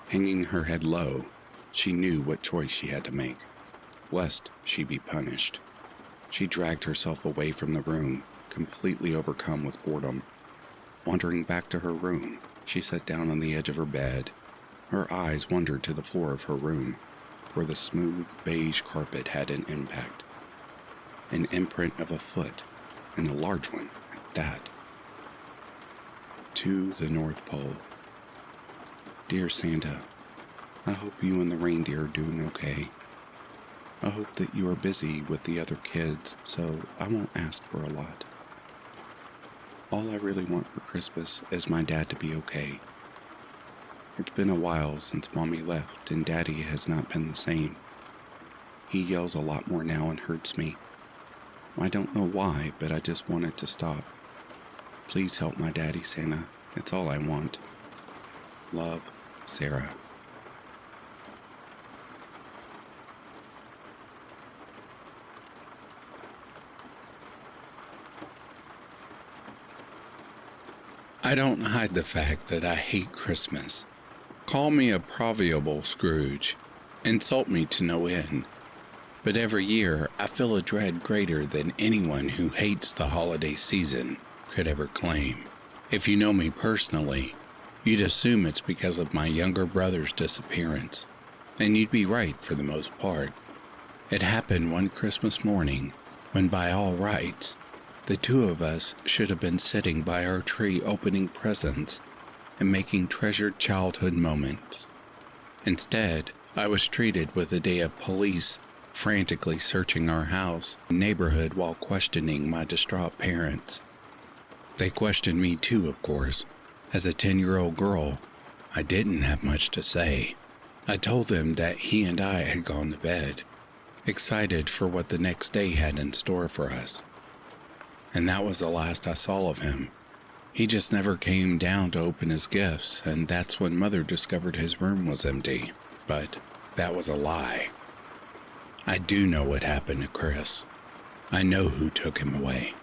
Hanging her head low, she knew what choice she had to make, lest she be punished. She dragged herself away from the room, completely overcome with boredom. Wandering back to her room, she sat down on the edge of her bed. Her eyes wandered to the floor of her room, where the smooth beige carpet had an impact. An imprint of a foot, and a large one at that. To the North Pole. Dear Santa, I hope you and the reindeer are doing okay. I hope that you are busy with the other kids, so I won't ask for a lot. All I really want for Christmas is my dad to be okay. It's been a while since Mommy left and Daddy has not been the same. He yells a lot more now and hurts me. I don't know why, but I just want it to stop. Please help my daddy, Santa. It's all I want. Love, Sarah. I don't hide the fact that I hate Christmas. Call me a proverbial Scrooge. Insult me to no end. But every year, I feel a dread greater than anyone who hates the holiday season could ever claim. If you know me personally, you'd assume it's because of my younger brother's disappearance. And you'd be right for the most part. It happened one Christmas morning, when by all rights, the two of us should have been sitting by our tree opening presents and making treasured childhood moments. Instead, I was treated with a day of police frantically searching our house and neighborhood while questioning my distraught parents. They questioned me too, of course. As a 10-year-old girl, I didn't have much to say. I told them that he and I had gone to bed, excited for what the next day had in store for us. And that was the last I saw of him. He just never came down to open his gifts, and that's when Mother discovered his room was empty. But that was a lie. I do know what happened to Chris. I know who took him away.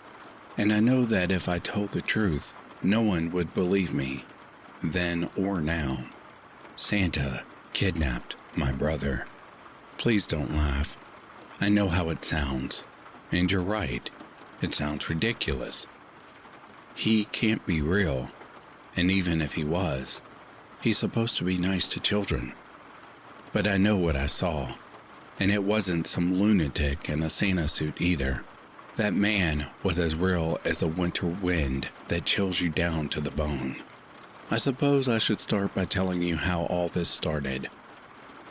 And I know that if I told the truth, no one would believe me, then or now. Santa kidnapped my brother. Please don't laugh. I know how it sounds. And you're right. It sounds ridiculous. He can't be real. And even if he was, he's supposed to be nice to children. But I know what I saw, and it wasn't some lunatic in a Santa suit either. That man was as real as a winter wind that chills you down to the bone. I suppose I should start by telling you how all this started.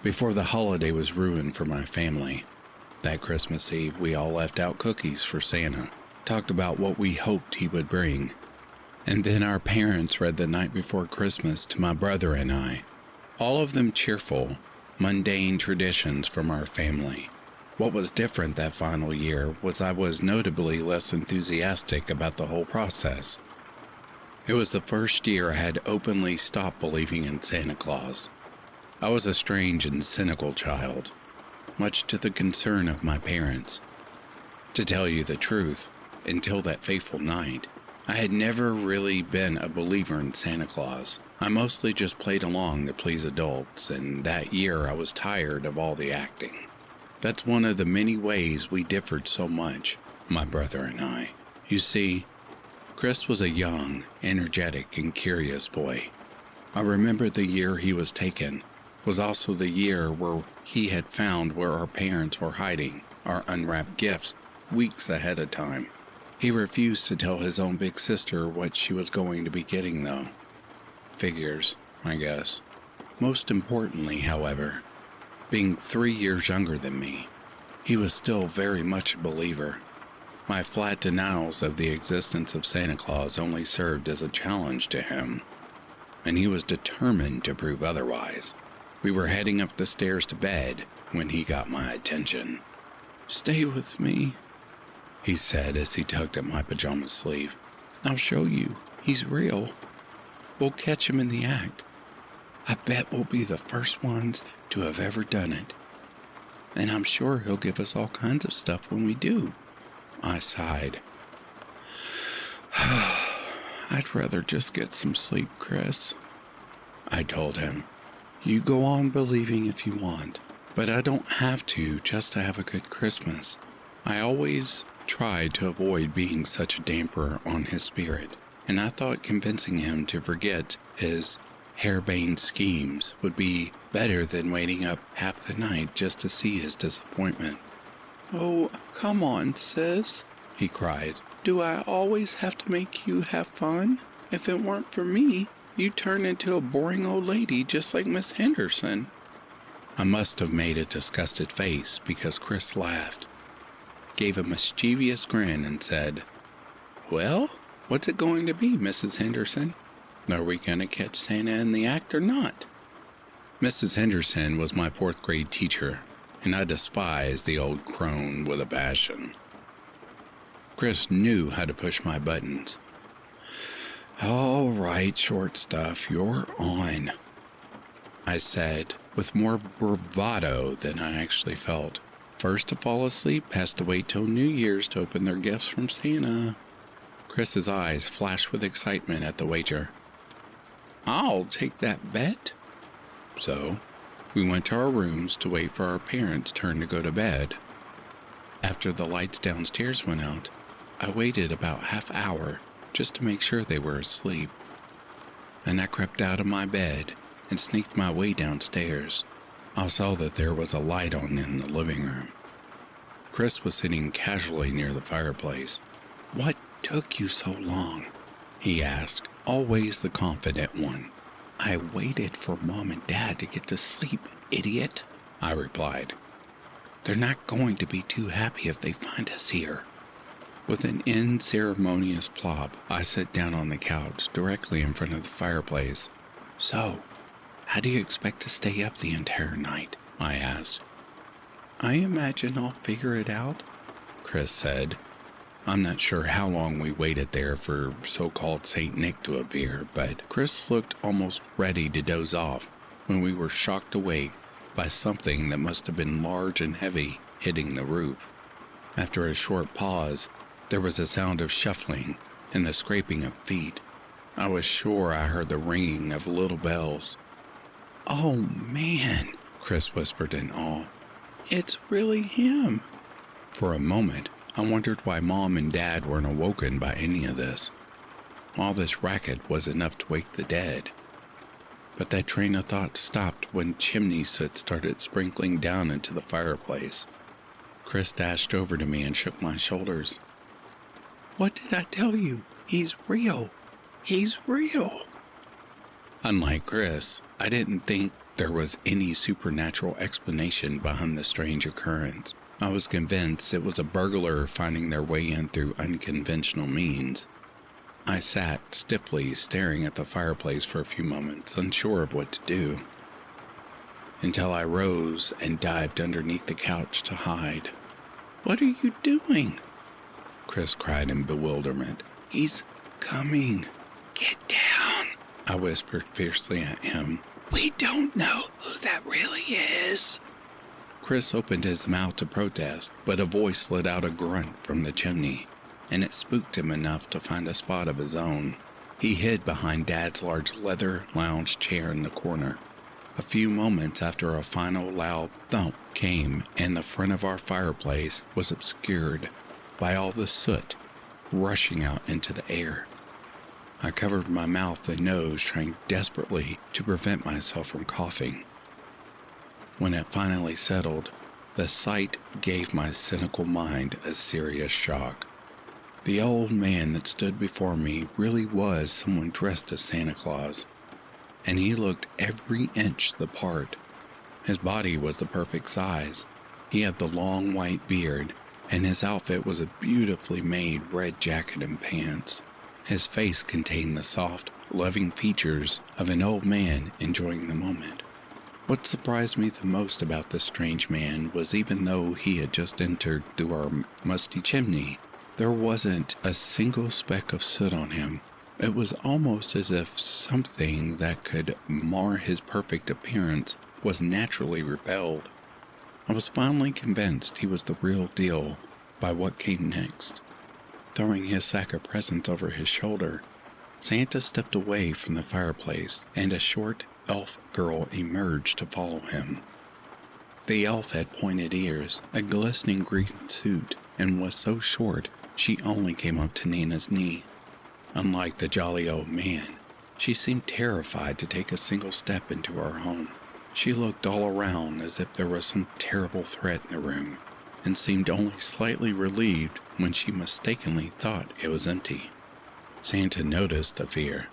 Before the holiday was ruined for my family, that Christmas Eve we all left out cookies for Santa, talked about what we hoped he would bring. And then our parents read the night before Christmas to my brother and I, all of them cheerful, mundane traditions from our family. What was different that final year was I was notably less enthusiastic about the whole process. It was the first year I had openly stopped believing in Santa Claus. I was a strange and cynical child, much to the concern of my parents. To tell you the truth, until that fateful night, I had never really been a believer in Santa Claus. I mostly just played along to please adults, and that year I was tired of all the acting. That's one of the many ways we differed so much, my brother and I. You see, Chris was a young, energetic, and curious boy. I remember the year he was taken was also the year where he had found where our parents were hiding our unwrapped gifts weeks ahead of time. He refused to tell his own big sister what she was going to be getting, though. Figures, I guess. Most importantly, however, being 3 years younger than me, he was still very much a believer. My flat denials of the existence of Santa Claus only served as a challenge to him, and he was determined to prove otherwise. We were heading up the stairs to bed when he got my attention. "Stay with me," he said as he tugged at my pajama sleeve. "I'll show you. He's real. We'll catch him in the act. I bet we'll be the first ones to have ever done it. And I'm sure he'll give us all kinds of stuff when we do." I sighed. "I'd rather just get some sleep, Chris," I told him. "You go on believing if you want, but I don't have to just to have a good Christmas." I always tried to avoid being such a damper on his spirit, and I thought convincing him to forget his harebrained schemes would be better than waiting up half the night just to see his disappointment. "Oh, come on, sis," he cried. "Do I always have to make you have fun? If it weren't for me, you'd turn into a boring old lady just like Miss Henderson." I must have made a disgusted face because Chris laughed, gave a mischievous grin, and said, "Well, what's it going to be, Mrs. Henderson? Are we going to catch Santa in the act or not?" Mrs. Henderson was my 4th grade teacher, and I despised the old crone with a passion. Chris knew how to push my buttons. "All right, short stuff, you're on," I said, with more bravado than I actually felt. "First to fall asleep has to wait till New Year's to open their gifts from Santa." Chris's eyes flashed with excitement at the wager. "I'll take that bet." So, we went to our rooms to wait for our parents' turn to go to bed. After the lights downstairs went out, I waited about half-hour just to make sure they were asleep. Then I crept out of my bed and sneaked my way downstairs. I saw that there was a light on in the living room. Chris was sitting casually near the fireplace. "What took you so long?" he asked, always the confident one. "I waited for Mom and Dad to get to sleep, idiot," I replied. "They're not going to be too happy if they find us here." With an unceremonious plop, I sat down on the couch directly in front of the fireplace. "So, how do you expect to stay up the entire night?" I asked. "I imagine I'll figure it out," Chris said. I'm not sure how long we waited there for so-called St. Nick to appear, but Chris looked almost ready to doze off when we were shocked awake by something that must have been large and heavy hitting the roof. After a short pause, there was a sound of shuffling and the scraping of feet. I was sure I heard the ringing of little bells. "Oh, man," Chris whispered in awe. "It's really him." For a moment, I wondered why Mom and Dad weren't awoken by any of this. All this racket was enough to wake the dead. But that train of thought stopped when chimney soot started sprinkling down into the fireplace. Chris dashed over to me and shook my shoulders. "What did I tell you? He's real. He's real." Unlike Chris, I didn't think there was any supernatural explanation behind the strange occurrence. I was convinced it was a burglar finding their way in through unconventional means. I sat stiffly staring at the fireplace for a few moments, unsure of what to do, until I rose and dived underneath the couch to hide. "What are you doing?" Chris cried in bewilderment. "He's coming. Get down," I whispered fiercely at him. "We don't know who that really is." Chris opened his mouth to protest, but a voice let out a grunt from the chimney, and it spooked him enough to find a spot of his own. He hid behind Dad's large leather lounge chair in the corner. A few moments after a final loud thump came and the front of our fireplace was obscured by all the soot rushing out into the air. I covered my mouth and nose, trying desperately to prevent myself from coughing. When it finally settled, the sight gave my cynical mind a serious shock. The old man that stood before me really was someone dressed as Santa Claus, and he looked every inch the part. His body was the perfect size. He had the long white beard, and his outfit was a beautifully made red jacket and pants. His face contained the soft, loving features of an old man enjoying the moment. What surprised me the most about this strange man was even though he had just entered through our musty chimney, there wasn't a single speck of soot on him. It was almost as if something that could mar his perfect appearance was naturally repelled. I was finally convinced he was the real deal by what came next. Throwing his sack of presents over his shoulder, Santa stepped away from the fireplace, and a short elf girl emerged to follow him. The elf had pointed ears, a glistening green suit, and was so short she only came up to Nina's knee. Unlike the jolly old man, she seemed terrified to take a single step into our home. She looked all around as if there was some terrible threat in the room, and seemed only slightly relieved when she mistakenly thought it was empty. Santa noticed the fear,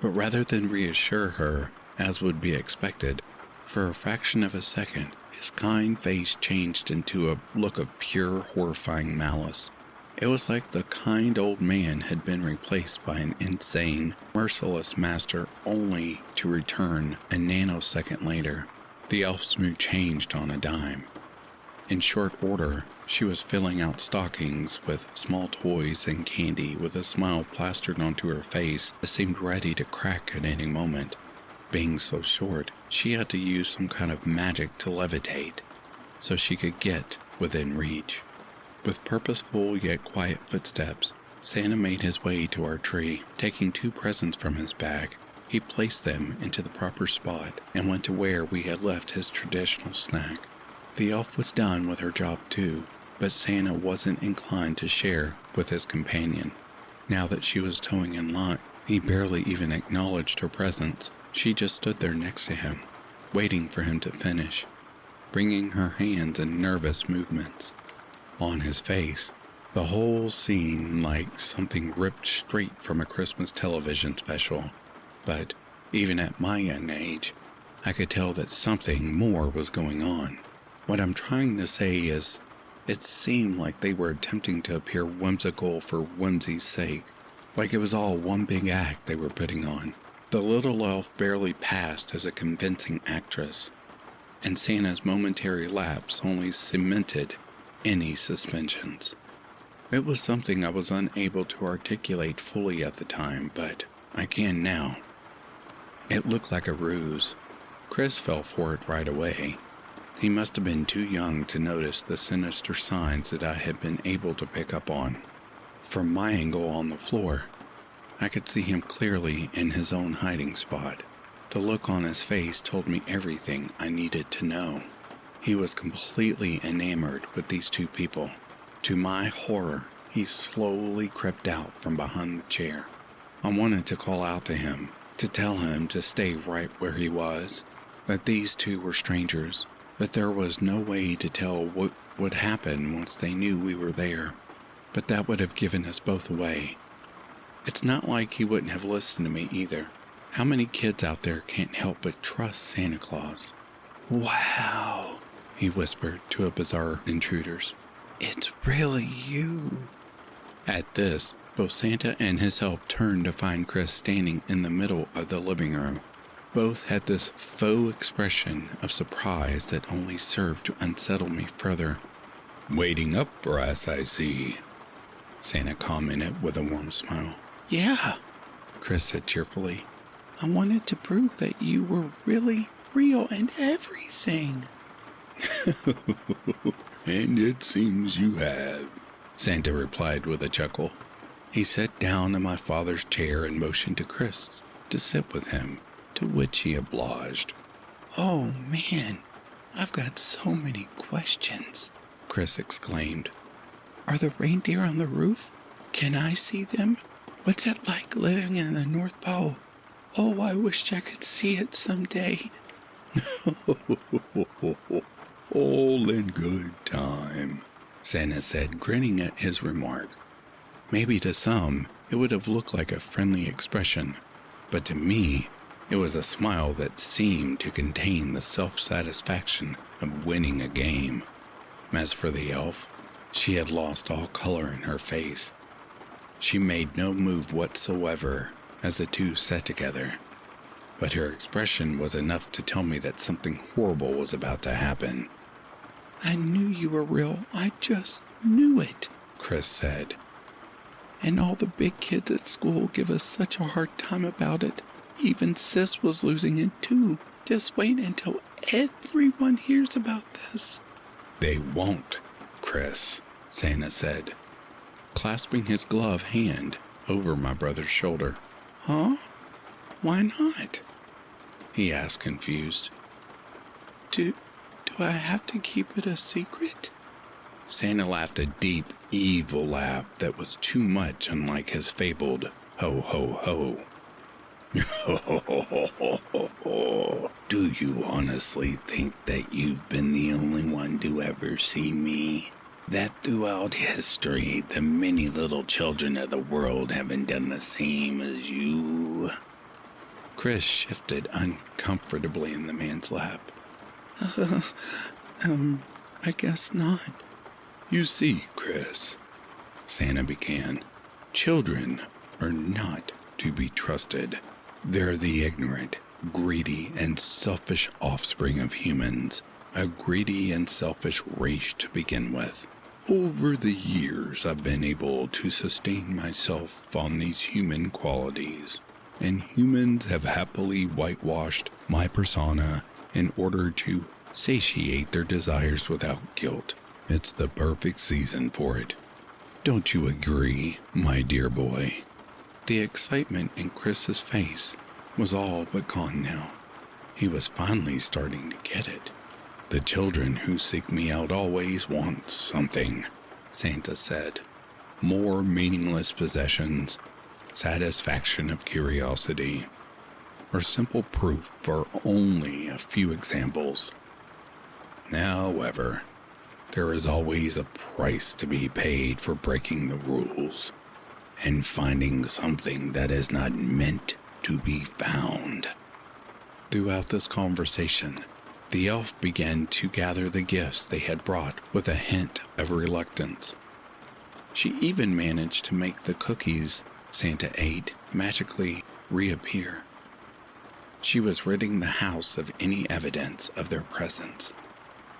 but rather than reassure her, as would be expected, for a fraction of a second, his kind face changed into a look of pure, horrifying malice. It was like the kind old man had been replaced by an insane, merciless master only to return a nanosecond later. The elf's mood changed on a dime. In short order, she was filling out stockings with small toys and candy with a smile plastered onto her face that seemed ready to crack at any moment. Being so short, she had to use some kind of magic to levitate, so she could get within reach. With purposeful yet quiet footsteps, Santa made his way to our tree. Taking 2 presents from his bag, he placed them into the proper spot and went to where we had left his traditional snack. The elf was done with her job too, but Santa wasn't inclined to share with his companion. Now that she was towing in line, he barely even acknowledged her presence. She just stood there next to him, waiting for him to finish, bringing her hands in nervous movements. On his face, the whole scene like something ripped straight from a Christmas television special. But even at my young age, I could tell that something more was going on. What I'm trying to say is, it seemed like they were attempting to appear whimsical for whimsy's sake, like it was all one big act they were putting on. The little elf barely passed as a convincing actress, and Santa's momentary lapse only cemented any suspensions. It was something I was unable to articulate fully at the time, but I can now. It looked like a ruse. Chris fell for it right away. He must have been too young to notice the sinister signs that I had been able to pick up on. From my angle on the floor, I could see him clearly in his own hiding spot. The look on his face told me everything I needed to know. He was completely enamored with these 2 people. To my horror, he slowly crept out from behind the chair, I wanted to call out to him, to tell him to stay right where he was, that these two were strangers, that there was no way to tell what would happen once they knew we were there, but that would have given us both away. It's not like he wouldn't have listened to me either. How many kids out there can't help but trust Santa Claus? "Wow," he whispered to a bizarre intruders. "It's really you." At this, both Santa and his elf turned to find Chris standing in the middle of the living room. Both had this faux expression of surprise that only served to unsettle me further. "Waiting up for us, I see," Santa commented with a warm smile. "Yeah," Chris said cheerfully. "I wanted to prove that you were really real and everything." "And it seems you have," Santa replied with a chuckle. He sat down in my father's chair and motioned to Chris to sit with him, to which he obliged. "Oh man, I've got so many questions," Chris exclaimed. "Are the reindeer on the roof? Can I see them? What's it like living in the North Pole? Oh, I wish I could see it someday." "All in good time," Santa said, grinning at his remark. Maybe to some, it would have looked like a friendly expression, but to me, it was a smile that seemed to contain the self-satisfaction of winning a game. As for the elf, she had lost all color in her face. She made no move whatsoever as the two sat together, but her expression was enough to tell me that something horrible was about to happen. "I knew you were real. I just knew it," Chris said. "And all the big kids at school give us such a hard time about it. Even Sis was losing it too. Just wait until everyone hears about this." "They won't, Chris," Santa said, clasping his gloved hand over my brother's shoulder. "Huh? Why not?" he asked, confused. Do I have to keep it a secret?" Santa laughed a deep, evil laugh that was too much unlike his fabled ho ho ho. "Do you honestly think that you've been the only one to ever see me? That throughout history, the many little children of the world haven't done the same as you?" Chris shifted uncomfortably in the man's lap. I guess not." "You see, Chris," Santa began, "children are not to be trusted. They're the ignorant, greedy, and selfish offspring of humans, a greedy and selfish race to begin with. Over the years, I've been able to sustain myself on these human qualities, and humans have happily whitewashed my persona in order to satiate their desires without guilt. It's the perfect season for it. Don't you agree, my dear boy?" The excitement in Chris's face was all but gone now. He was finally starting to get it. "The children who seek me out always want something," Santa said. "More meaningless possessions, satisfaction of curiosity, or simple proof for only a few examples. However, there is always a price to be paid for breaking the rules and finding something that is not meant to be found." Throughout this conversation, the elf began to gather the gifts they had brought with a hint of reluctance. She even managed to make the cookies Santa ate magically reappear. She was ridding the house of any evidence of their presence.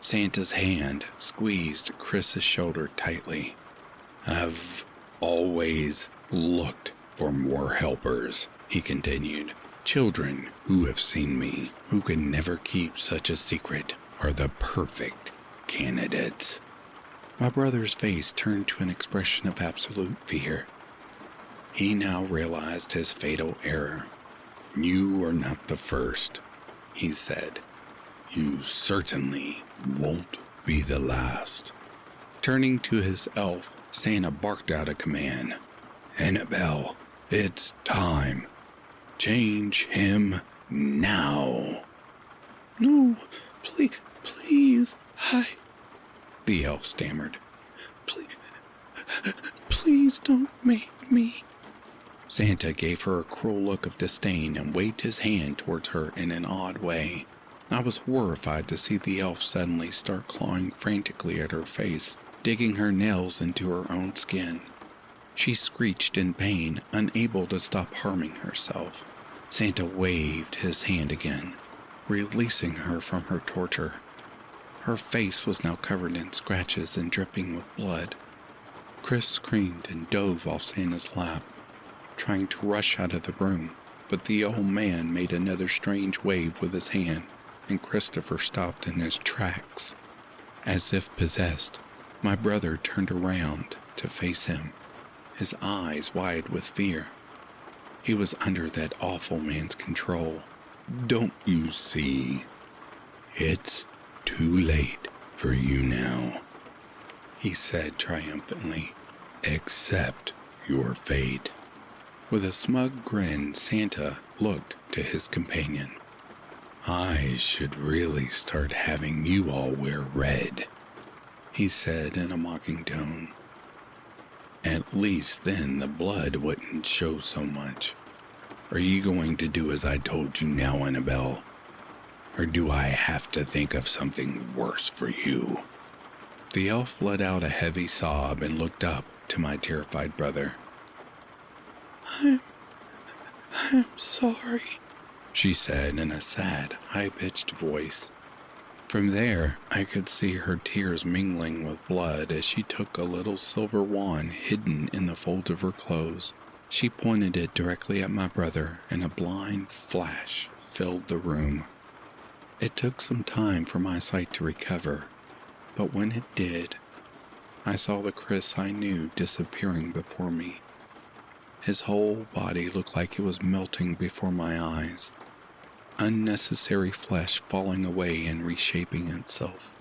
Santa's hand squeezed Chris's shoulder tightly. "I've always looked for more helpers," he continued. "Children who have seen me, who can never keep such a secret, are the perfect candidates." My brother's face turned to an expression of absolute fear. He now realized his fatal error. "You are not the first," he said. "You certainly won't be the last." Turning to his elf, Santa barked out a command. "Annabelle, It's time. Change him now. No, please, the elf stammered. Please don't make me. Santa gave her a cruel look of disdain and waved his hand towards her in an odd way. I was horrified to see the elf suddenly start clawing frantically at her face, digging her nails into her own skin. She screeched in pain, unable to stop harming herself. Santa waved his hand again, releasing her from her torture. Her face was now covered in scratches and dripping with blood. Chris screamed and dove off Santa's lap, trying to rush out of the room, but the old man made another strange wave with his hand, and Christopher stopped in his tracks. As if possessed, my brother turned around to face him, his eyes wide with fear. He was under that awful man's control. Don't you see? It's too late for you now, he said triumphantly. Accept your fate. With a smug grin, Santa looked to his companion. I should really start having you all wear red, he said in a mocking tone. At least then the blood wouldn't show so much. Are you going to do as I told you now, Annabelle? Or do I have to think of something worse for you? The elf let out a heavy sob and looked up to my terrified brother. I'm sorry, she said in a sad, high-pitched voice. From there, I could see her tears mingling with blood as she took a little silver wand hidden in the folds of her clothes. She pointed it directly at my brother, and a blind flash filled the room. It took some time for my sight to recover, but when it did, I saw the Chris I knew disappearing before me. His whole body looked like it was melting before my eyes, unnecessary flesh falling away and reshaping itself.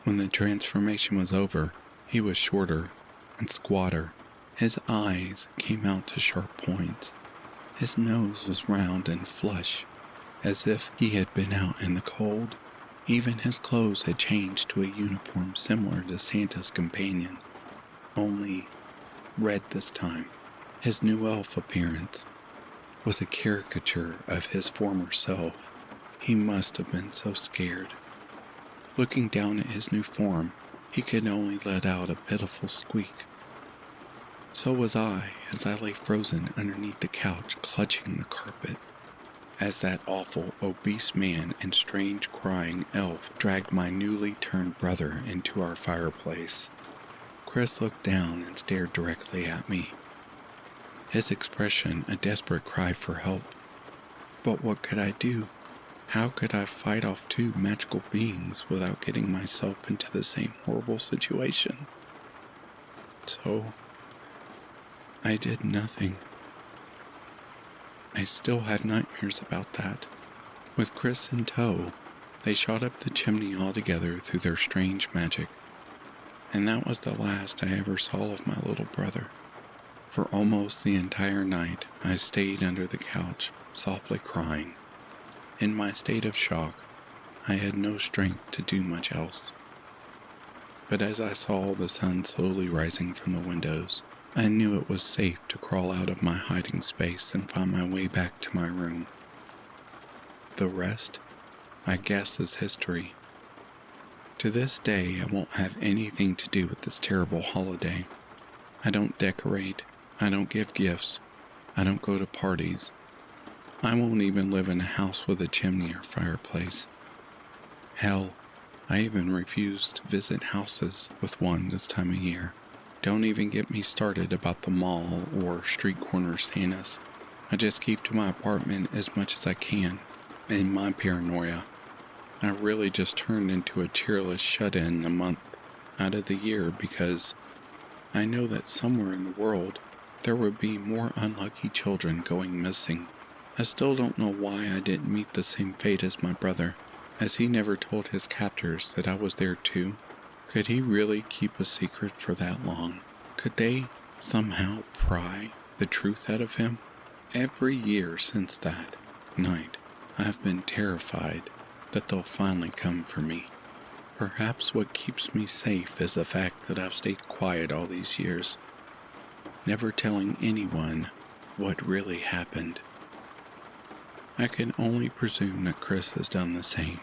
When the transformation was over, he was shorter and squatter. His eyes came out to sharp points. His nose was round and flush, as if he had been out in the cold. Even his clothes had changed to a uniform similar to Santa's companion, only red this time. His new elf appearance was a caricature of his former self. He must have been so scared. Looking down at his new form, he could only let out a pitiful squeak. So was I, as I lay frozen underneath the couch, clutching the carpet, as that awful, obese man and strange crying elf dragged my newly turned brother into our fireplace. Chris looked down and stared directly at me, his expression a desperate cry for help. But what could I do? How could I fight off two magical beings without getting myself into the same horrible situation? So, I did nothing. I still have nightmares about that. With Chris in tow, they shot up the chimney all together through their strange magic, and that was the last I ever saw of my little brother. For almost the entire night, I stayed under the couch, softly crying. In my state of shock, I had no strength to do much else. But as I saw the sun slowly rising from the windows, I knew it was safe to crawl out of my hiding space and find my way back to my room. The rest, I guess, is history. To this day, I won't have anything to do with this terrible holiday. I don't decorate. I don't give gifts. I don't go to parties. I won't even live in a house with a chimney or fireplace. Hell, I even refuse to visit houses with one this time of year. Don't even get me started about the mall or street corner Santas. I just keep to my apartment as much as I can. In my paranoia, I really just turned into a cheerless shut-in a month out of the year because I know that somewhere in the world there would be more unlucky children going missing. I still don't know why I didn't meet the same fate as my brother, as he never told his captors that I was there too. Could he really keep a secret for that long? Could they somehow pry the truth out of him. Every year since that night, I've been terrified that they'll finally come for me. Perhaps what keeps me safe is the fact that I've stayed quiet all these years, never telling anyone what really happened. I can only presume that Chris has done the same.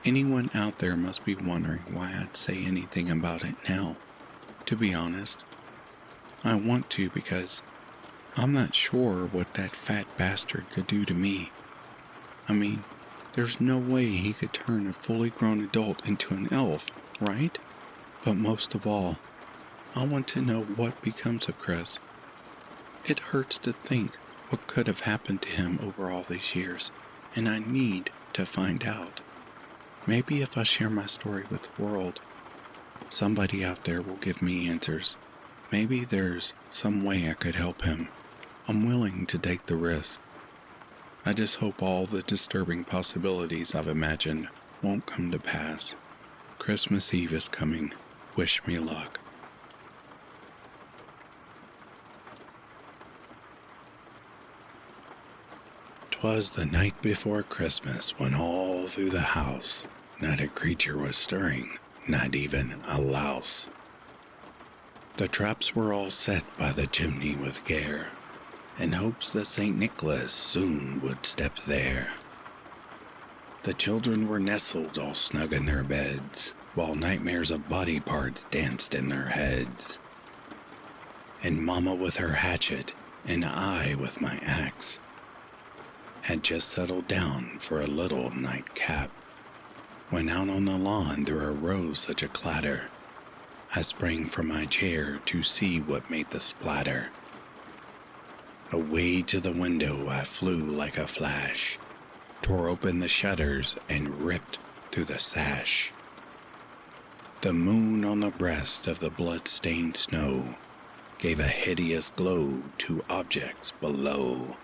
Anyone out there must be wondering why I'd say anything about it now. To be honest, I want to because I'm not sure what that fat bastard could do to me. I mean, there's no way he could turn a fully grown adult into an elf, right? But most of all, I want to know what becomes of Chris. It hurts to think what could have happened to him over all these years, and I need to find out. Maybe if I share my story with the world, somebody out there will give me answers. Maybe there's some way I could help him. I'm willing to take the risk. I just hope all the disturbing possibilities I've imagined won't come to pass. Christmas Eve is coming. Wish me luck. 'Twas the night before Christmas when all through the house not a creature was stirring, not even a louse. The traps were all set by the chimney with care, in hopes that St. Nicholas soon would step there. The children were nestled all snug in their beds, while nightmares of body parts danced in their heads. And Mama with her hatchet, and I with my axe, had just settled down for a little nightcap, when out on the lawn there arose such a clatter. I sprang from my chair to see what made the splatter. Away to the window I flew like a flash, tore open the shutters and ripped through the sash. The moon on the breast of the blood-stained snow gave a hideous glow to objects below.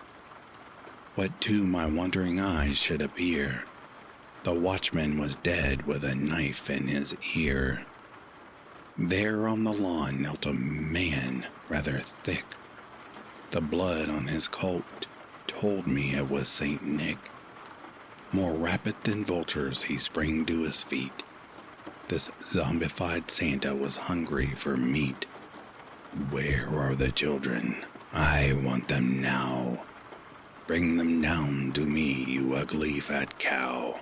What to my wondering eyes should appear, the watchman was dead with a knife in his ear. There on the lawn knelt a man rather thick. The blood on his coat told me it was St. Nick. More rapid than vultures he sprang to his feet. This zombified Santa was hungry for meat. Where are the children? I want them now. Bring them down to me, you ugly fat cow.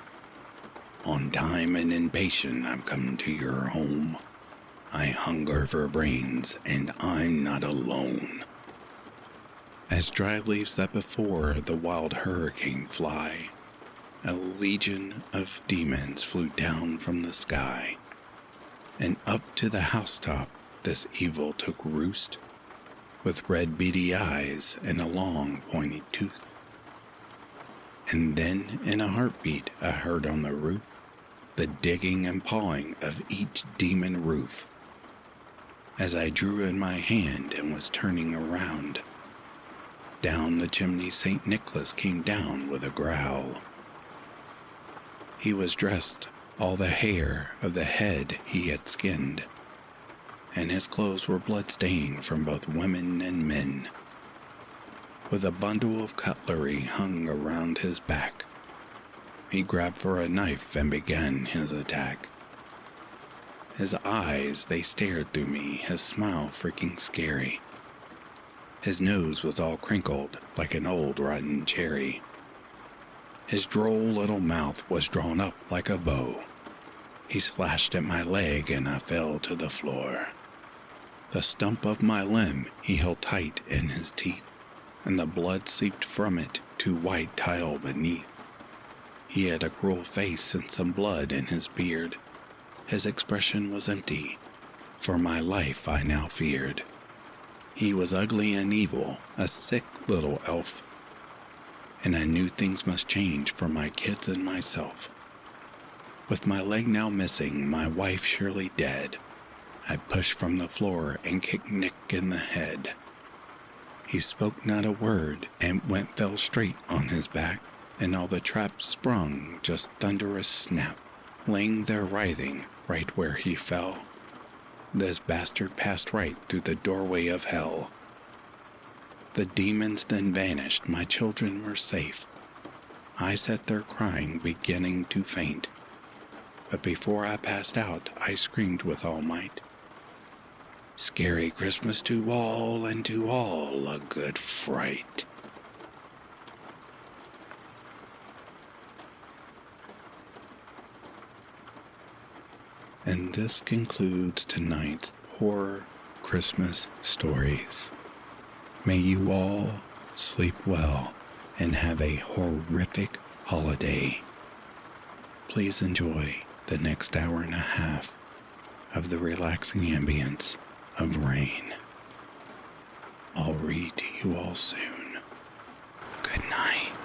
On time and impatient I've come to your home. I hunger for brains, and I'm not alone. As dry leaves that before the wild hurricane fly, a legion of demons flew down from the sky, and up to the housetop this evil took roost, with red beady eyes and a long pointy tooth. And then in a heartbeat I heard on the roof the digging and pawing of each demon roof. As I drew in my hand and was turning around, down the chimney St. Nicholas came down with a growl. He was dressed, all the hair of the head he had skinned, and his clothes were blood-stained from both women and men. With a bundle of cutlery hung around his back, he grabbed for a knife and began his attack. His eyes, they stared through me, his smile freaking scary. His nose was all crinkled like an old rotten cherry. His droll little mouth was drawn up like a bow. He slashed at my leg and I fell to the floor. The stump of my limb he held tight in his teeth, and the blood seeped from it to white tile beneath. He had a cruel face and some blood in his beard. His expression was empty. For my life I now feared. He was ugly and evil, a sick little elf, and I knew things must change for my kids and myself. With my leg now missing, my wife surely dead, I pushed from the floor and kicked Nick in the head. He spoke not a word and fell straight on his back, and all the traps sprung just thunderous snap, laying there writhing right where he fell. This bastard passed right through the doorway of hell. The demons then vanished. My children were safe. I sat there crying, beginning to faint. But before I passed out, I screamed with all might. Scary Christmas to all, and to all a good fright. And this concludes tonight's Horror Christmas Stories. May you all sleep well and have a horrific holiday. Please enjoy the next hour and a half of the relaxing ambience of rain. I'll read to you all soon. Good night.